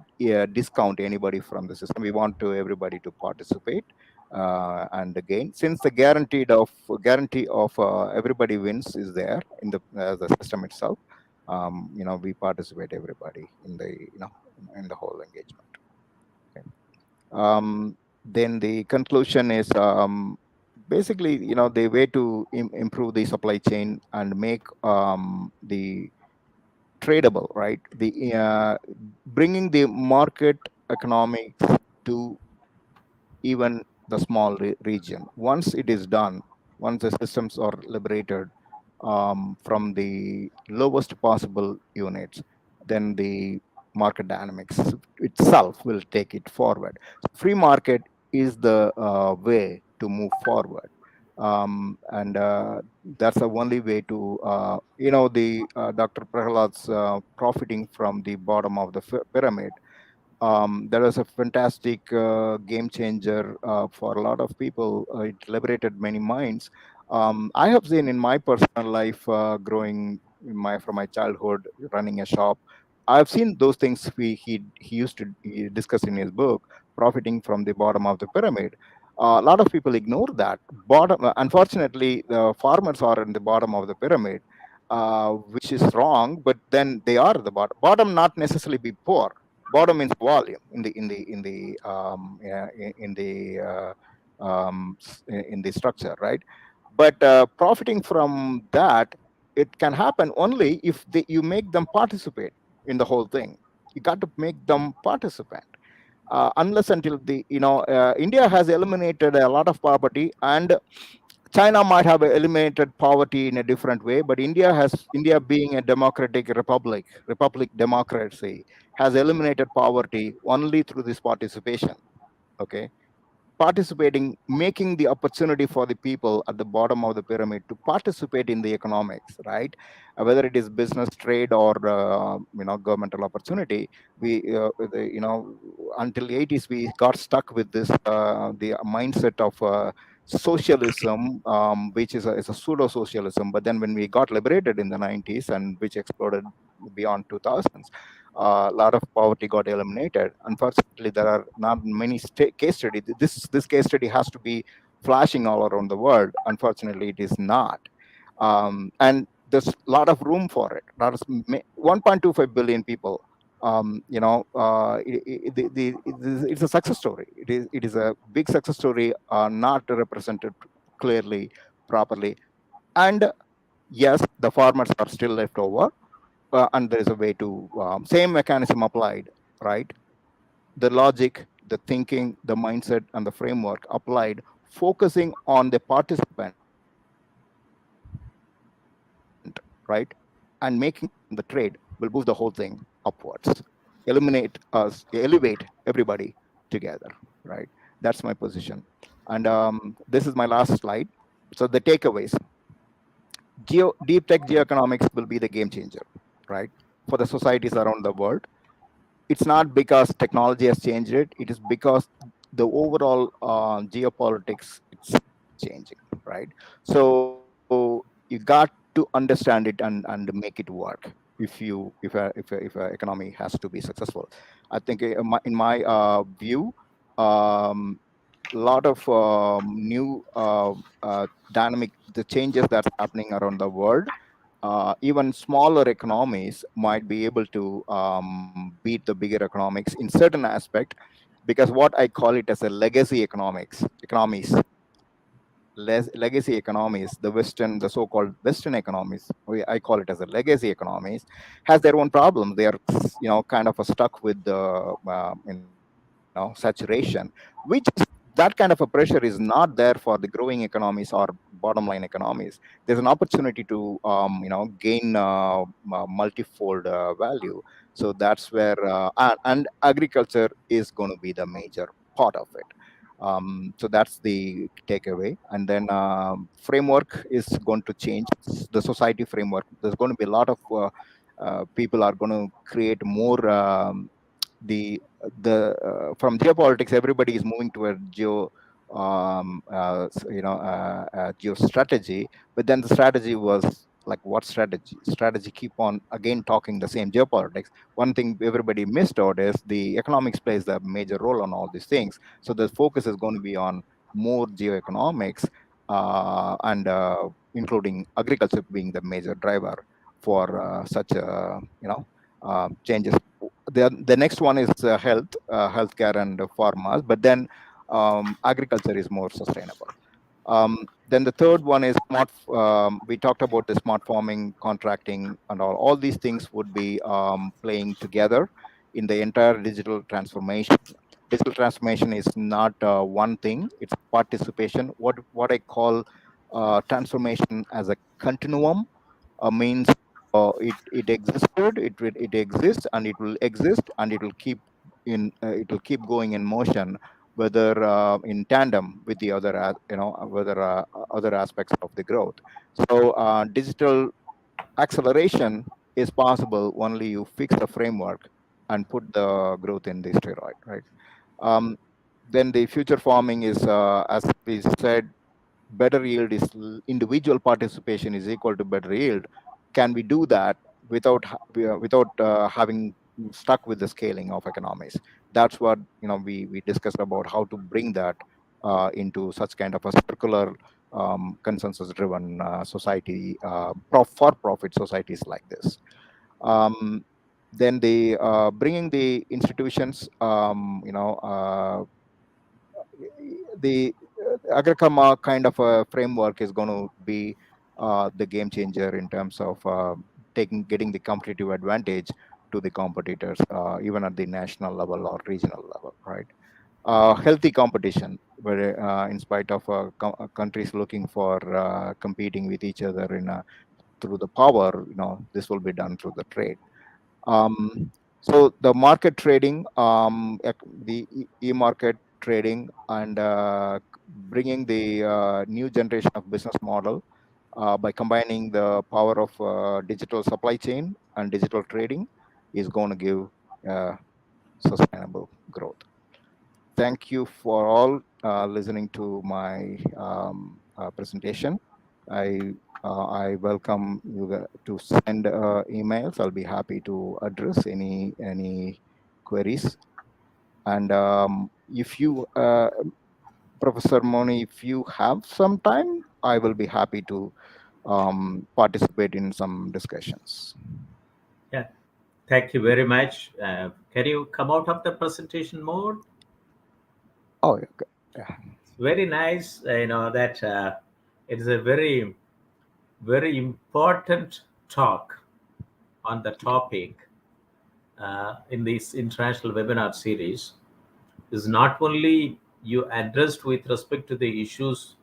discount anybody from the system. We want to everybody to participate. And again, since the guarantee of everybody wins is there in the system itself, we participate everybody in the in the whole engagement. Okay. Then the conclusion is basically, the way to improve the supply chain and make the tradable, right? The bringing the market economics to even the small region. Once it is done, once the systems are liberated from the lowest possible units, then the market dynamics itself will take it forward. So free market is the way to move forward. And that's the only way to, the Dr. Prahlad's profiting from the bottom of the pyramid. That was a fantastic game changer for a lot of people. It liberated many minds. I have seen in my personal life, growing from my childhood, running a shop. I've seen those things he used to discuss in his book, profiting from the bottom of the pyramid. A lot of people ignore that bottom. Unfortunately, the farmers are in the bottom of the pyramid, which is wrong. But then they are the bottom. Bottom not necessarily be poor. Bottom means volume in the structure, right? But profiting from that, it can happen only if you make them participate in the whole thing. You got to make them participant. Unless until India has eliminated a lot of poverty, and China might have eliminated poverty in a different way, but India being a democratic republic democracy, has eliminated poverty only through this participation. Okay. participating, making the opportunity for the people at the bottom of the pyramid to participate in the economics, right? Whether it is business, trade, or governmental opportunity. Until the 80s, we got stuck with this the mindset of socialism, which is a pseudo socialism. But then when we got liberated in the 90s, and which exploded beyond 2000s, a lot of poverty got eliminated. Unfortunately, there are not many case studies. This case study has to be flashing all around the world. Unfortunately, it is not. And there's a lot of room for it. 1.25 billion people. It's a success story. It is a big success story, not represented clearly, properly. And yes, the farmers are still left over, and there is a way to same mechanism applied, right? The logic, the thinking, the mindset, and the framework applied, focusing on the participant, right, and making them the trade, will boost the whole thing upwards, elevate everybody together, right? That's my position. And this is my last slide. So the takeaways: deep tech geoeconomics will be the game changer, right, for the societies around the world. It's not because technology has changed it. It is because the overall geopolitics itself is changing, right? So you got to understand it and make it work if a economy has to be successful. I think in my view, um, lot of new dynamic the changes that's happening around the world. Even smaller economies might be able to beat the bigger economics in certain aspect, because what I call it as a legacy economies, legacy economies, the so-called Western economies, I call it as a legacy economies, has their own problems. They are, kind of stuck with the, saturation, which is, that kind of a pressure is not there for the growing economies or bottom line economies. There's an opportunity to, gain multifold value. So that's where, and agriculture is going to be the major part of it. So that's the takeaway. And then framework is going to change. The society framework. There's going to be a lot of people are going to create more. The from geopolitics, everybody is moving toward geo strategy. But then the strategy was like, what strategy keep on again talking the same geopolitics. One thing everybody missed out is the economics plays the major role on all these things. So the focus is going to be on more geoeconomics, and including agriculture being the major driver for such changes. The next one is healthcare and pharma, but then agriculture is more sustainable. Then the third one is smart. We talked about the smart farming, contracting, and all these things would be playing together in the entire digital transformation. Digital transformation is not one thing; it's participation. What I call transformation as a continuum means it existed, it exists, and it will exist, and it will keep going in motion, whether in tandem with the other whether other aspects of the growth. So digital acceleration is possible only you fix the framework and put the growth in the steroid, right? um, then the future farming is, as we said, better yield is individual participation is equal to better yield. Can we do that without without having stuck with the scaling of economies? That's what we discussed about how to bring that into such kind of a circular consensus driven society, for profit societies like this. um, then the bringing the institutions, the AgroKarma kind of a framework is going to be the game changer in terms of getting the competitive advantage to the competitors, even at the national level or regional level, right? Healthy competition, where in spite of countries looking for competing with each other through the power, this will be done through the trade. um, so the market trading, the e-market trading, and bringing the new generation of business model by combining the power of digital supply chain and digital trading is going to give sustainable growth. Thank you for all listening to my presentation. I welcome you to send emails. I'll be happy to address any queries. And if you, Professor Moni, if you have some time, I will be happy to participate in some discussions. Yeah, thank you very much. Can you come out of the presentation mode? Oh, okay. Yeah. Very nice. That it is a very, very important talk on the topic in this international webinar series. Is not only you addressed with respect to the issues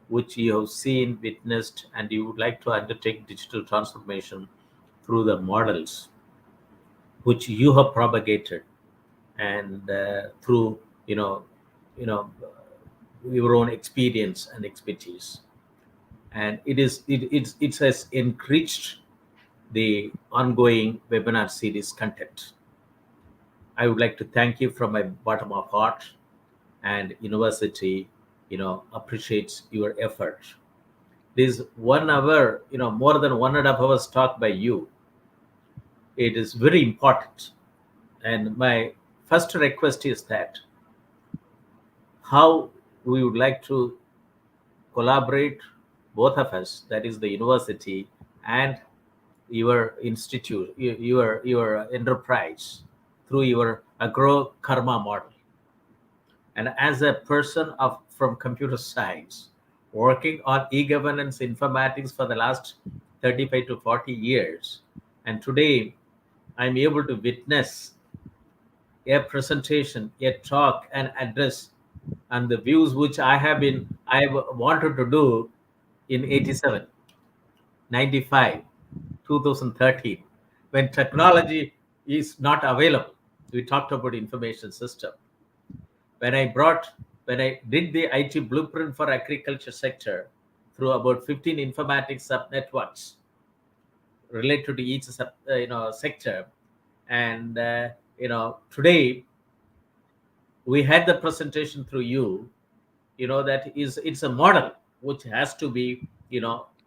which you have seen, witnessed, and you would like to undertake digital transformation through the models which you have propagated, and through you know your own experience and expertise, and it has enriched the ongoing webinar series content. I would like to thank you from my bottom of heart, and university appreciates your effort. This 1 hour, more than 1.5 hours talk by you, it is very important. And my first request is that how we would like to collaborate, both of us, that is the university and your institute, your enterprise, through your AgroKarma model. And as a person from computer science, working on e-governance informatics for the last 35 to 40 years, and today I'm able to witness a presentation, a talk, an address, and the views which I wanted to do in 87, 95, 2013, when technology is not available. We talked about information system. When I did the IT blueprint for agriculture sector through about 15 informatics sub networks related to each sector, and today we had the presentation through you. That is, it's a model which has to be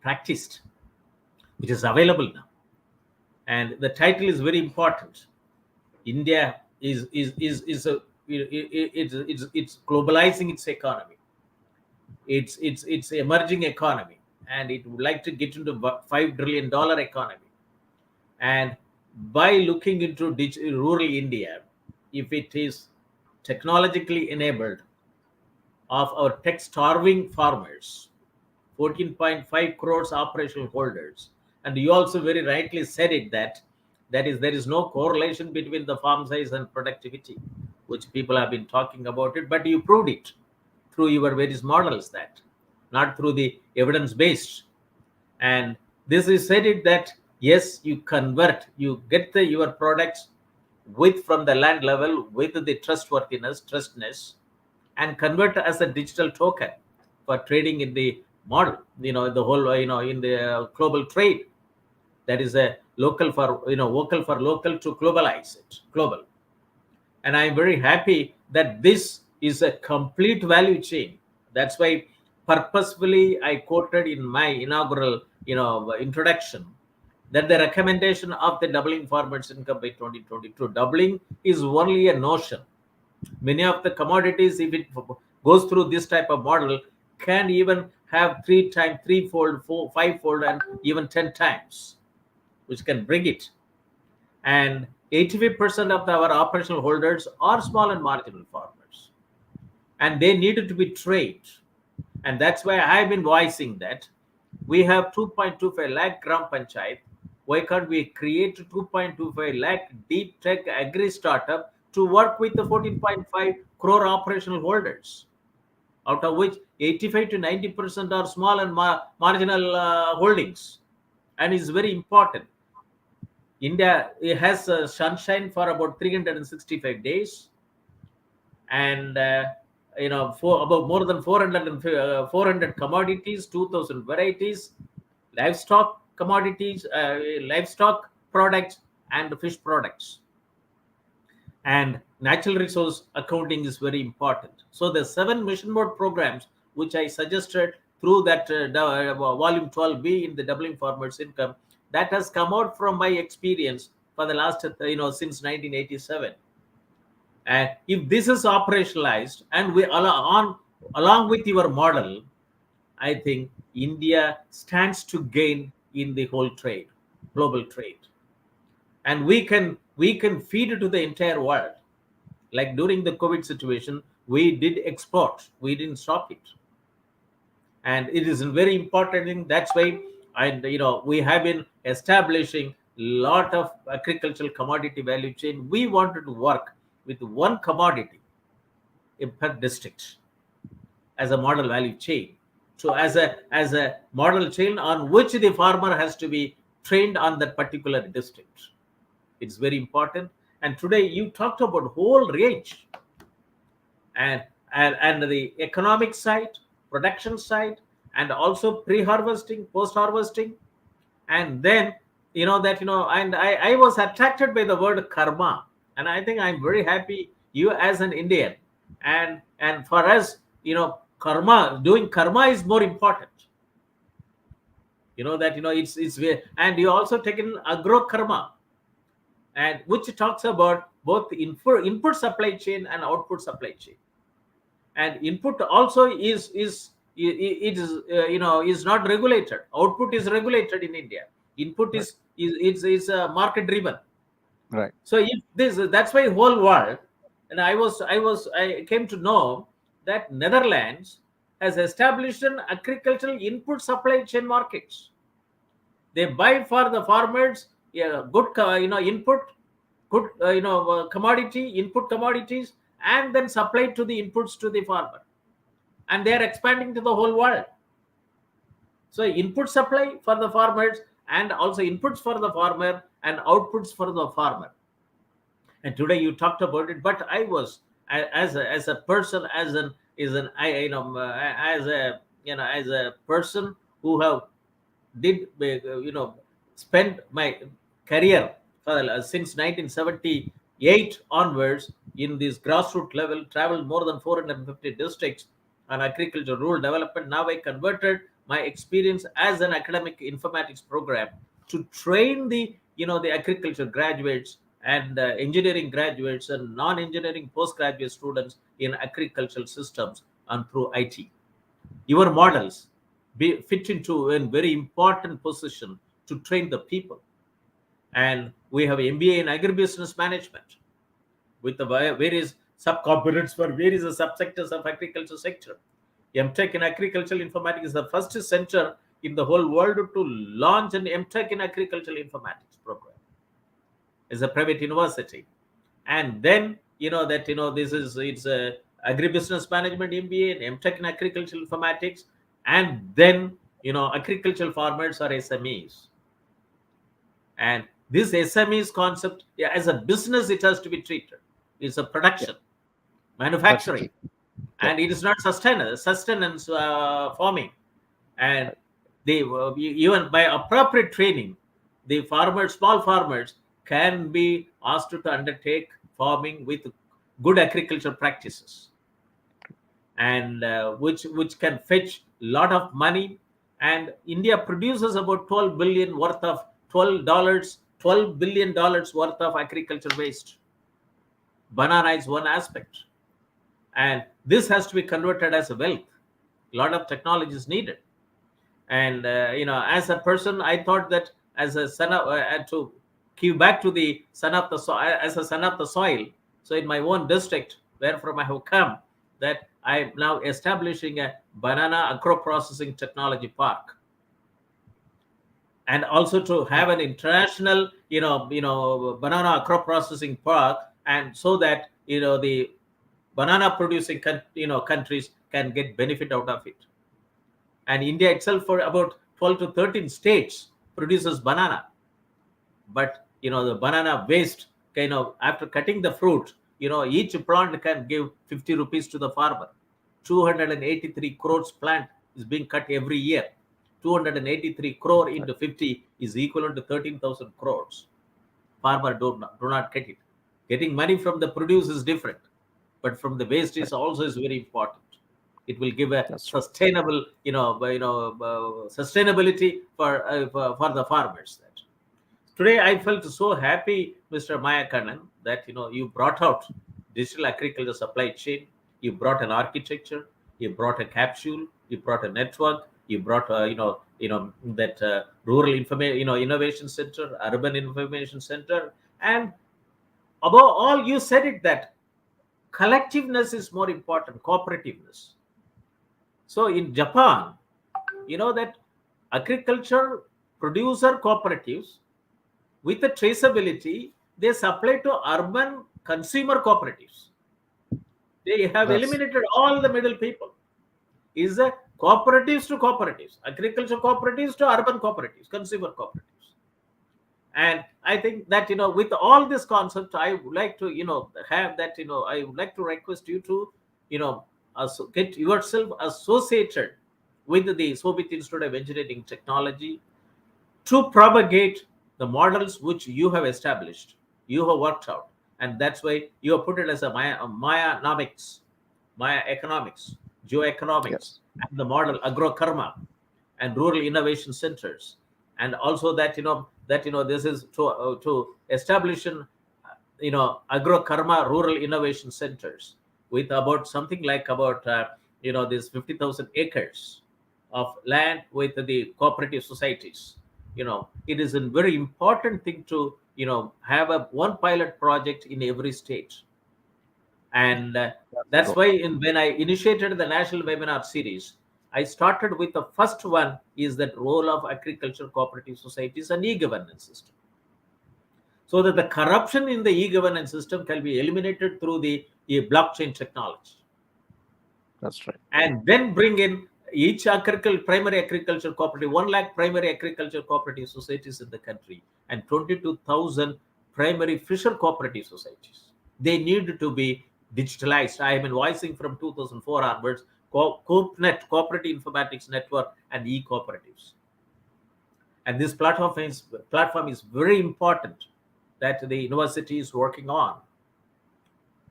practiced, which is available now, and the title is very important. India is a it's globalizing its economy. It's emerging economy, and it would like to get into $5 trillion economy. And by looking into rural India, if it is technologically enabled of our tech starving farmers, 14.5 crores operational holders, and you also very rightly said it, that is, there is no correlation between the farm size and productivity, which people have been talking about it, but you proved it through your various models, that not through the evidence based. And this is said it that yes, you convert, you get your products with from the land level with the trustness, and convert as a digital token for trading in the model, the whole, in the global trade. That is a local for, vocal for local to globalize it, global. And I'm very happy that this is a complete value chain. That's why purposefully I quoted in my inaugural, introduction, that the recommendation of the doubling farmers income by 2022, doubling is only a notion. Many of the commodities, if it goes through this type of model, can even have threefold, fivefold, and even 10 times, which can bring it. And 85% of our operational holders are small and marginal farmers, and they needed to be trained. And that's why I've been voicing that we have 2.25 lakh gram panchayat. Why can't we create 2.25 lakh deep tech agri startup to work with the 14.5 crore operational holders, out of which 85 to 90% are small and marginal holdings? And it's very important. India, it has sunshine for about 365 days, and about more than 400 commodities, 2,000 varieties, livestock commodities, livestock products, and fish products. And natural resource accounting is very important. So the 7 mission board programs which I suggested through that volume 12b in the doubling farmers income, that has come out from my experience for the last since 1987. And if this is operationalized and we along with your model, I think India stands to gain in the whole trade, global trade, and we can feed it to the entire world. Like during the COVID situation, we did export, we didn't stop it, and it is a very important thing. That's why we have been establishing lot of agricultural commodity value chain. We wanted to work with one commodity in per district as a model value chain. So as a model chain on which the farmer has to be trained on that particular district. It's very important. And today you talked about whole range, and the economic side, production side, and also pre-harvesting, post-harvesting. And then and I was attracted by the word karma, and I think I'm very happy you as an Indian, and for us, doing karma is more important. It's and you also taken AgroKarma, and which talks about both the input supply chain and output supply chain. And input also is not regulated. Output is regulated in India. Input Right. is market driven. Right. So if that's why whole world, and I came to know that Netherlands has established an agricultural input supply chain markets. They buy for the farmers, good input, good commodity input commodities, and then supply to the inputs to the farmer, and they are expanding to the whole world. So input supply for the farmers, and also inputs for the farmer and outputs for the farmer. And today you talked about it, but I was as a person, as a person who have did spend my career since 1978 onwards in this grassroots level, traveled more than 450 districts on agriculture, rural development. Now I converted my experience as an academic informatics program to train the agriculture graduates and engineering graduates and non-engineering postgraduate students in agricultural systems and through IT. Your models fit into a very important position to train the people. And we have MBA in agribusiness management with the various subcomponents for various subsectors of agriculture sector. MTech in agricultural informatics is the first center in the whole world to launch an MTech in agricultural informatics program. It's a private university. And then it's a agribusiness management MBA and MTech in agricultural informatics. And then agricultural farmers are SMEs. And this SMEs concept, as a business, it has to be treated. It's a production, manufacturing, and it is not sustenance farming. And they even by appropriate training, the small farmers can be asked to undertake farming with good agriculture practices, and which can fetch a lot of money. And India produces about $12 billion worth of $12 billion worth of agriculture waste. Banana is one aspect, and this has to be converted as a wealth. A lot of technology is needed. And as a person, I thought that as a son of to give back to the son of the soil, as a son of the soil. So in my own district, where from I have come, that I am now establishing a banana agro processing technology park, and also to have an international banana agro processing park, and so that the banana producing countries can get benefit out of it. And India itself, for about 12 to 13 states, produces banana, but the banana waste, after cutting the fruit, each plant can give 50 rupees to the farmer. 283 crores plant is being cut every year. 283 crore into 50 is equivalent to 13,000 crores. Farmer do not get it. Getting money from the produce is different, but from the waste is also is very important. It will give a That's sustainable, sustainability for the farmers. That today I felt so happy, Mr. Maya Kannan, that you brought out digital agriculture supply chain. You brought an architecture. You brought a capsule. You brought a network. You brought that rural information, innovation center, urban information center, and above all, you said it that collectiveness is more important, cooperativeness. So in Japan, that agriculture producer cooperatives with the traceability, they supply to urban consumer cooperatives. They have That's eliminated all the middle people. Is the cooperatives to cooperatives, agriculture cooperatives to urban cooperatives, consumer cooperatives. And I think that with all this concept, I would like to have that I would like to request you to get yourself associated with the Shobhit Institute of Engineering Technology to propagate the models which you have established, you have worked out, and that's why you have put it as a Maya-nomics, Maya economics, GeoEconomics, yes. and the model AgroKarma and rural innovation centers, and also that this is to establish AgroKarma rural innovation centers with about something like about this 50,000 acres of land with the cooperative societies. It is a very important thing to have one pilot project in every state. And that's True. why when I initiated the national webinar series, I started with the first one is that role of agriculture cooperative societies and e-governance system, so that the corruption in the e-governance system can be eliminated through the blockchain technology, That's right. and then bring in each primary agriculture cooperative, 1 lakh primary agriculture cooperative societies in the country, and 22,000 primary fisher cooperative societies. They need to be digitalized. I have been voicing from 2004 onwards, CoopNet, Cooperative Informatics Network, and e-cooperatives. And this platform is very important that the university is working on.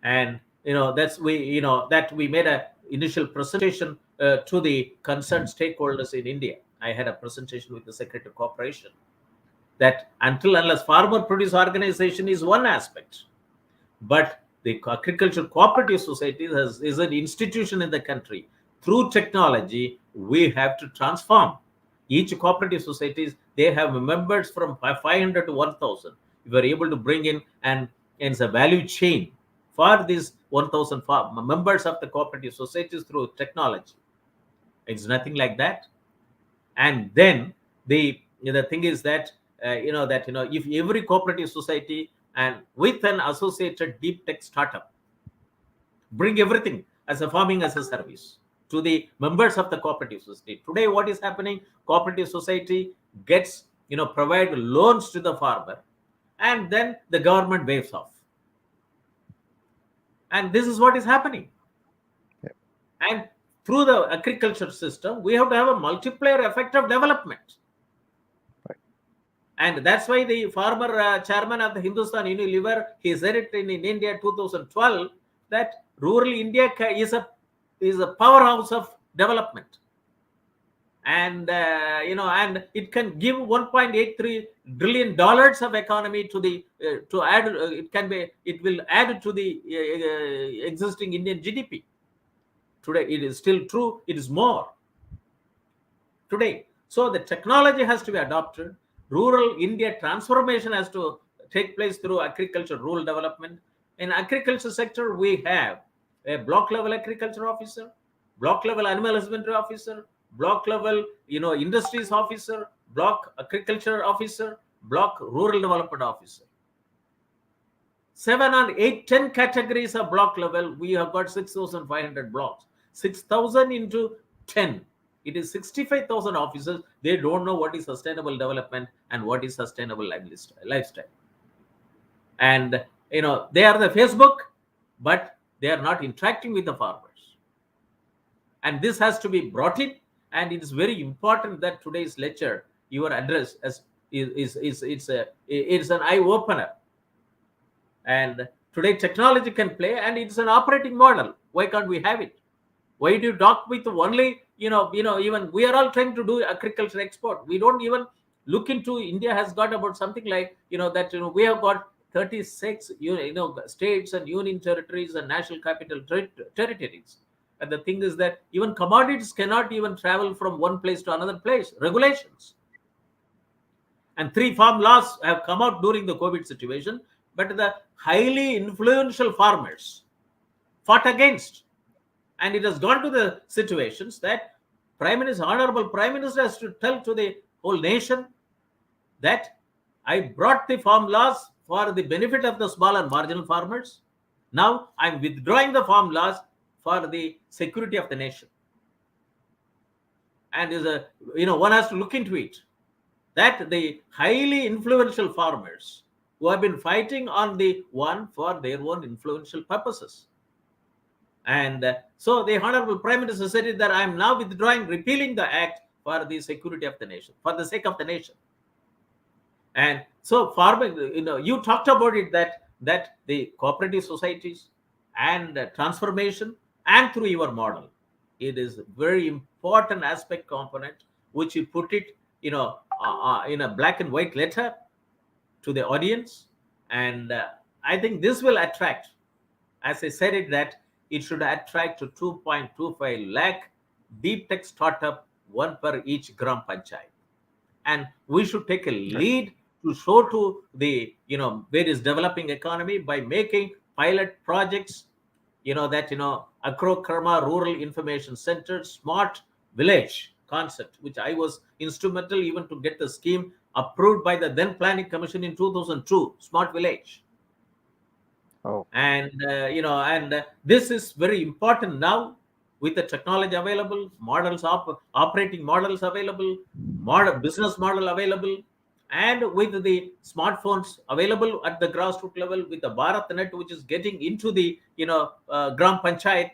And that we made a initial presentation to the concerned stakeholders in India. I had a presentation with the Secretary of Cooperation that unless farmer produce organization is one aspect, but the agricultural cooperative society is an institution in the country. Through technology, we have to transform. Each cooperative societies, they have members from 500 to 1,000. We are able to bring in and it's a value chain for these 1,000 members of the cooperative societies through technology. It's nothing like that. And then the thing is that if every cooperative society and with an associated deep tech startup bring everything as a farming as a service to the members of the cooperative society. Today, what is happening? Cooperative society gets provide loans to the farmer, and then the government waives off. And this is what is happening. Yeah. And through the agriculture system, we have to have a multiplier effect of development. Right. And that's why the former chairman of the Hindustan Unilever, he said it in India 2012 that rural India is a powerhouse of development. And and it can give 1.83 trillion dollars of economy to the to add. It will add to the existing Indian GDP. Today, it is still true. It is more today. So the technology has to be adopted. Rural India transformation has to take place through agriculture, rural development. In agriculture sector, we have a block level agriculture officer, block level animal husbandry officer, block level industries officer, block agriculture officer, block rural development officer. 7 or 8, 10 categories of block level. We have got 6,500 blocks. 6,000 into 10. It is 65,000 officers. They don't know what is sustainable development and what is sustainable lifestyle. And they are the Facebook, but they are not interacting with the farmers. And this has to be brought in. And it is very important that today's lecture, your address, it's an eye opener. And today technology can play, and it's an operating model. Why can't we have it? Why do you talk with only, even we are all trying to do agriculture export. We don't even look into, India has got about something like, we have got 36, states and union territories and national capital territories. And the thing is that even commodities cannot even travel from one place to another place. Regulations. And 3 farm laws have come out during the COVID situation, but the highly influential farmers fought against. And it has gone to the situations that Honorable Prime Minister has to tell to the whole nation that I brought the farm laws for the benefit of the small and marginal farmers. Now I'm withdrawing the farm laws for the security of the nation. And one has to look into it, that the highly influential farmers who have been fighting on the one for their own influential purposes. And so the Honorable Prime Minister said that I am now withdrawing, repealing the act for the security of the nation, for the sake of the nation. And so farming, you talked about it, that the cooperative societies and transformation, and through your model, it is very important aspect component, which you put it, in a black and white letter to the audience. And I think this will attract, as I said it, that it should attract to 2.25 lakh deep tech startup, one per each Gram Panchayat. And we should take a lead to show to the, various developing economy by making pilot projects, AgroKarma Rural Information Center, Smart Village concept, which I was instrumental even to get the scheme approved by the then Planning Commission in 2002, Smart Village. Oh. And this is very important now, with the technology available, operating models available, business model available, and with the smartphones available at the grassroots level, with the BharatNet, which is getting into the Gram Panchayat.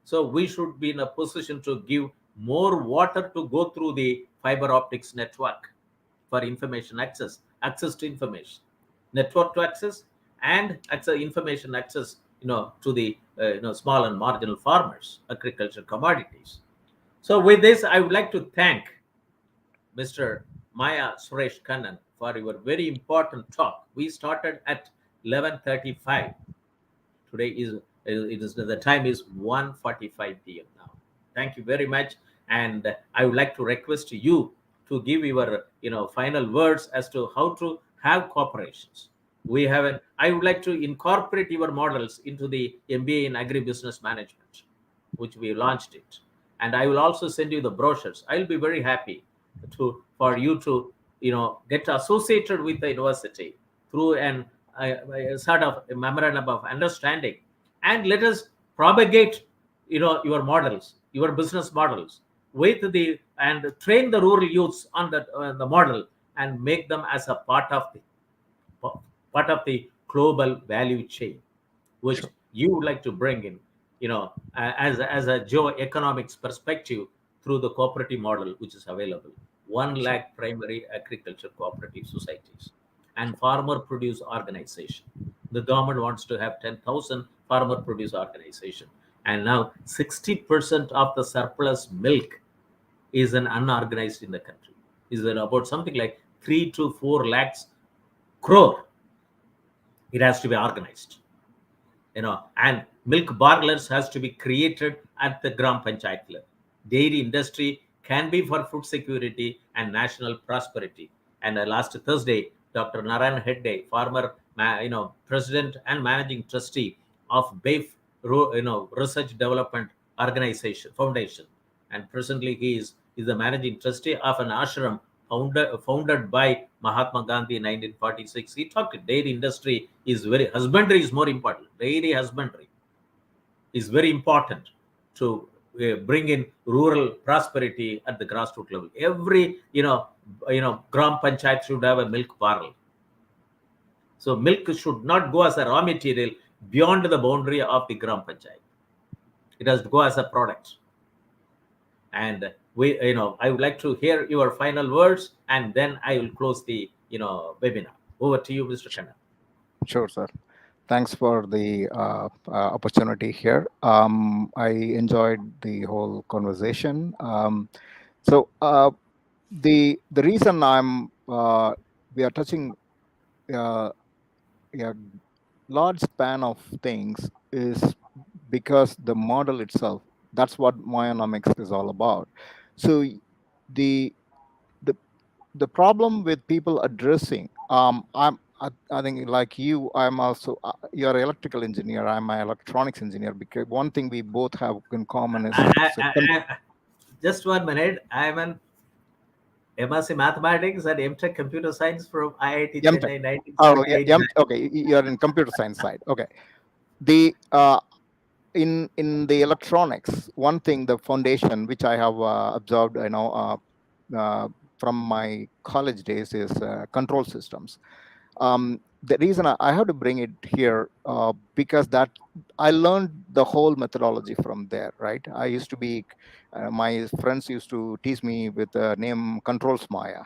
So we should be in a position to give more water to go through the fiber optics network for information access to information, network to access, and information access, to the small and marginal farmers, agriculture commodities. So with this, I would like to thank Mr. Maya Suresh Kannan for your very important talk. We started at 11:35. Today the time is 1:45 p.m. now. Thank you very much, and I would like to request you to give your final words as to how to have corporations. I would like to incorporate your models into the MBA in Agribusiness Management, which we launched it. And I will also send you the brochures. I'll be very happy for you to get associated with the university through a sort of a memorandum of understanding, and let us propagate your models, your business models, and train the rural youths on the model, and make them as a part of the global value chain, which Sure. you would like to bring in, as a GeoEconomics perspective through the cooperative model, which is available. 1 lakh primary agriculture cooperative societies and farmer produce organization. The government wants to have 10,000 farmer produce organization. And now 60% of the surplus milk is unorganized in the country. Is there about something like 3 to 4 lakhs crore? It has to be organized, and milk barlers has to be created at the Gram Panchayat level. Dairy industry can be for food security and national prosperity. And last Thursday, Dr. Narayan Hedde, former president and managing trustee of BAFE, Research Development Organization Foundation, and presently he is the managing trustee of an ashram founded by Mahatma Gandhi in 1946. He talked dairy industry husbandry is more important. Dairy husbandry is very important to bring in rural prosperity at the grassroots level. Every Gram Panchayat should have a milk barrel. So milk should not go as a raw material beyond the boundary of the Gram Panchayat. It has to go as a product. And I would like to hear your final words, and then I will close the webinar. Over to you, Mr. Kannan. Sure, sir. Thanks for the opportunity here. I enjoyed the whole conversation. So the reason we are touching uh, a large span of things is because the model itself. That's what Myonomics is all about. So the the the problem with people addressing, I think like you, I'm also you're an electrical engineer, I'm an electronics engineer, because one thing we both have in common is Just 1 minute. I'm an MSc Mathematics and MTech Computer Science from IIT MTech. Chennai, Oh, yeah, 1978. okay, you're in computer science side. Okay, the in the electronics, one thing, the foundation which I have observed, from my college days, is control systems. The reason I have to bring it here, because that I learned the whole methodology from there, right? I used to be, my friends used to tease me with the name Controls Maya,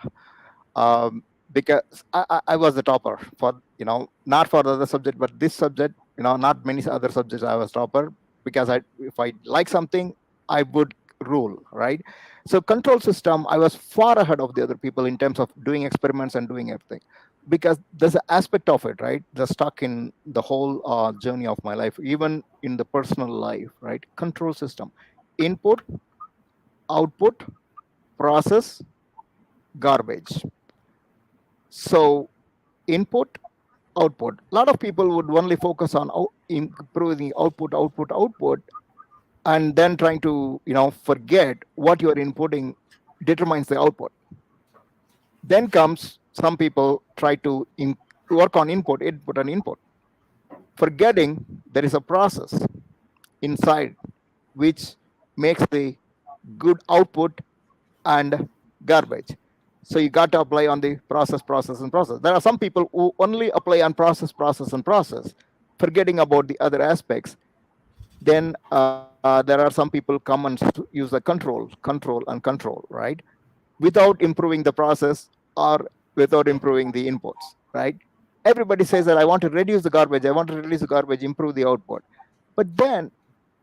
um, because I was the topper for, not for the other subject, but this subject, not many other subjects I was topper, because if I like something, I would rule, right? So control system, I was far ahead of the other people in terms of doing experiments and doing everything, because there's an aspect of it, right? The stuck in the whole journey of my life, even in the personal life, right? Control system: input, output, process, garbage. So input, output. A lot of people would only focus on improving output, output, output, and then trying to forget what you're inputting determines the output. Then comes some people try to work on input and input, forgetting there is a process inside which makes the good output and garbage. So you got to apply on the process, process, and process. There are some people who only apply on process, process, and process, forgetting about the other aspects. Then there are some people come and use the control, and control, right? Without improving the process, or without improving the inputs, right? Everybody says that I want to reduce the garbage, I want to reduce the garbage, improve the output. But then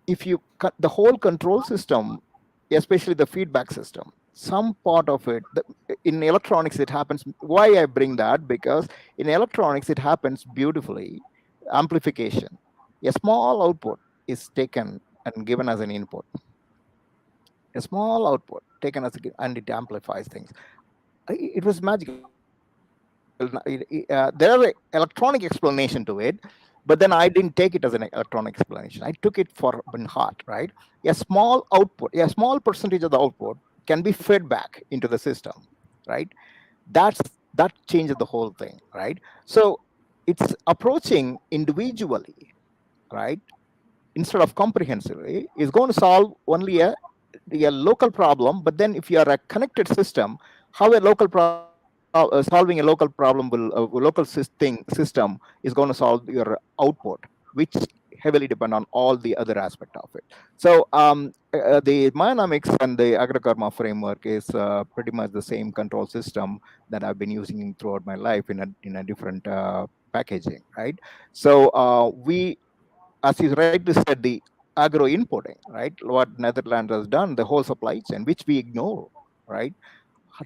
if you cut the whole control system, especially the feedback system, some part of it, in electronics it happens. Why I bring that? Because in electronics it happens beautifully. Amplification: a small output is taken and given as an input, a small output taken as and it amplifies things. It was magical. There is an electronic explanation to it, but then I didn't take it as an electronic explanation. I took it for in heart, right? A small output, a small percentage of the output can be fed back into the system, right? That's that changes the whole thing, right? So it's approaching individually, right? Instead of comprehensively, is going to solve only a local problem. But then if you are a connected system, how a solving a local problem will system is going to solve your output, which heavily depend on all the other aspect of it. So the Myonomics and the AgroKarma framework is pretty much the same control system that I've been using throughout my life in a different packaging, right? So we, as you rightly said, the agro inputting, right? What Netherlands has done, the whole supply chain, which we ignore, right?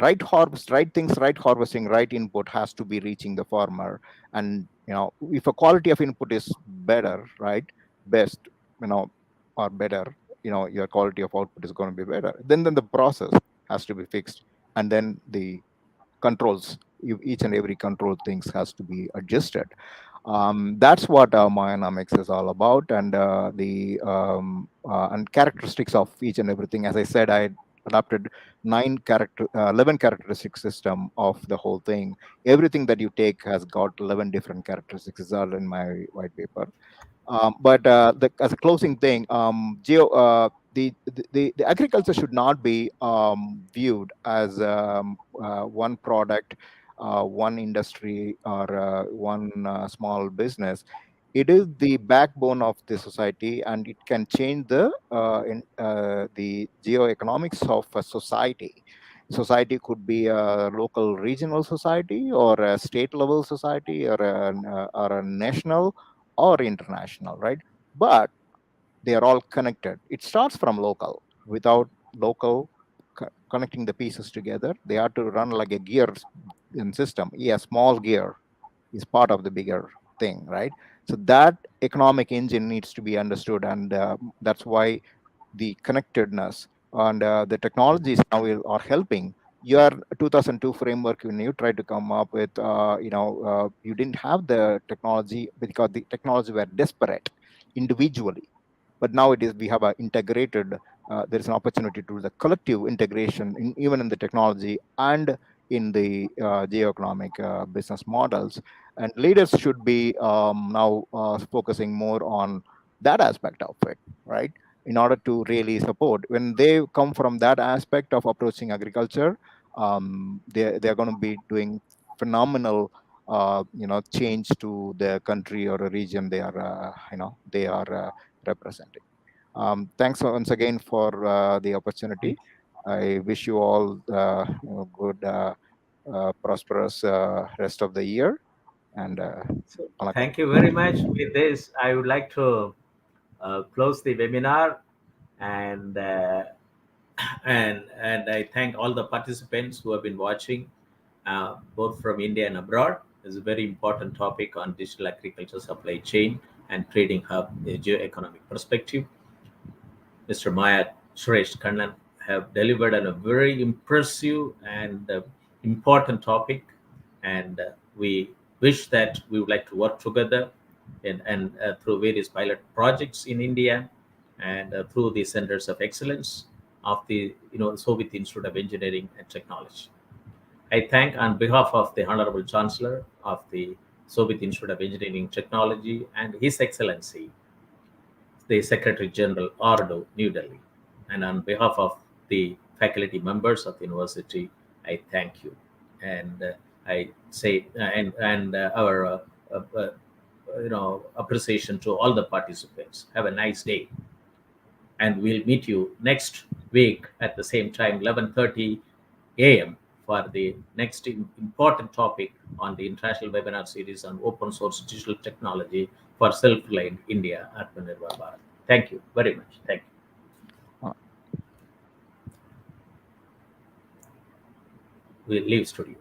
Right harvest, right things, right harvesting, right input has to be reaching the farmer. And if a quality of input is better, right, best, or better, your quality of output is going to be better. Then the process has to be fixed, and then the controls, each and every control things has to be adjusted. That's what Myonomics is all about. And the and characteristics of each and everything. As I said, I adopted 11 characteristic system of the whole thing. Everything that you take has got 11 different characteristics. Is all in my white paper. But as a closing thing, the agriculture should not be viewed as one product, one industry, or one small business. it is the backbone of the society, and it can change the geoeconomics of a society. Society could be a local regional society, or a state level society, or a national or international, right? But they are all connected. It starts from local. Without local connecting the pieces together, they have to run like a gear in system. Yeah, small gear is part of the bigger thing, right? So that economic engine needs to be understood, and that's why the connectedness and the technologies now are helping. Your 2002 framework, when you tried to come up with, you didn't have the technology because the technology were disparate individually, but now it is, we have a integrated, there is an opportunity to do the collective integration even in the technology and in the geoeconomic business models. And leaders should be now focusing more on that aspect of it, right? In order to really support, when they come from that aspect of approaching agriculture, they're going to be doing phenomenal change to the country or a region they are representing. Thanks once again for the opportunity. I wish you all good, prosperous rest of the year. And So Vanakkam. thank you very much. With this, I would like to close the webinar, and and I thank all the participants who have been watching, both from India and abroad. It's a very important topic on digital agriculture supply chain and trading hub, a geoeconomic perspective. Mr. Maya, Suresh, Kannan have delivered on a very impressive and important topic, and we wish that we would like to work together and through various pilot projects in India, and through the centers of excellence of the Soviet Institute of Engineering and Technology. I thank on behalf of the Honorable Chancellor of the Soviet Institute of Engineering and Technology and His Excellency the Secretary General, Ordo, New Delhi. And on behalf of the faculty members of the university, I thank you. And I say, and our uh, uh, appreciation to all the participants. Have a nice day, and we'll meet you next week at the same time, 11:30 a.m. for the next important topic on the international webinar series on open source digital technology for self-reliant India, Atmanirbhar Bharat. Thank you very much. Thank you. We'll leave studio.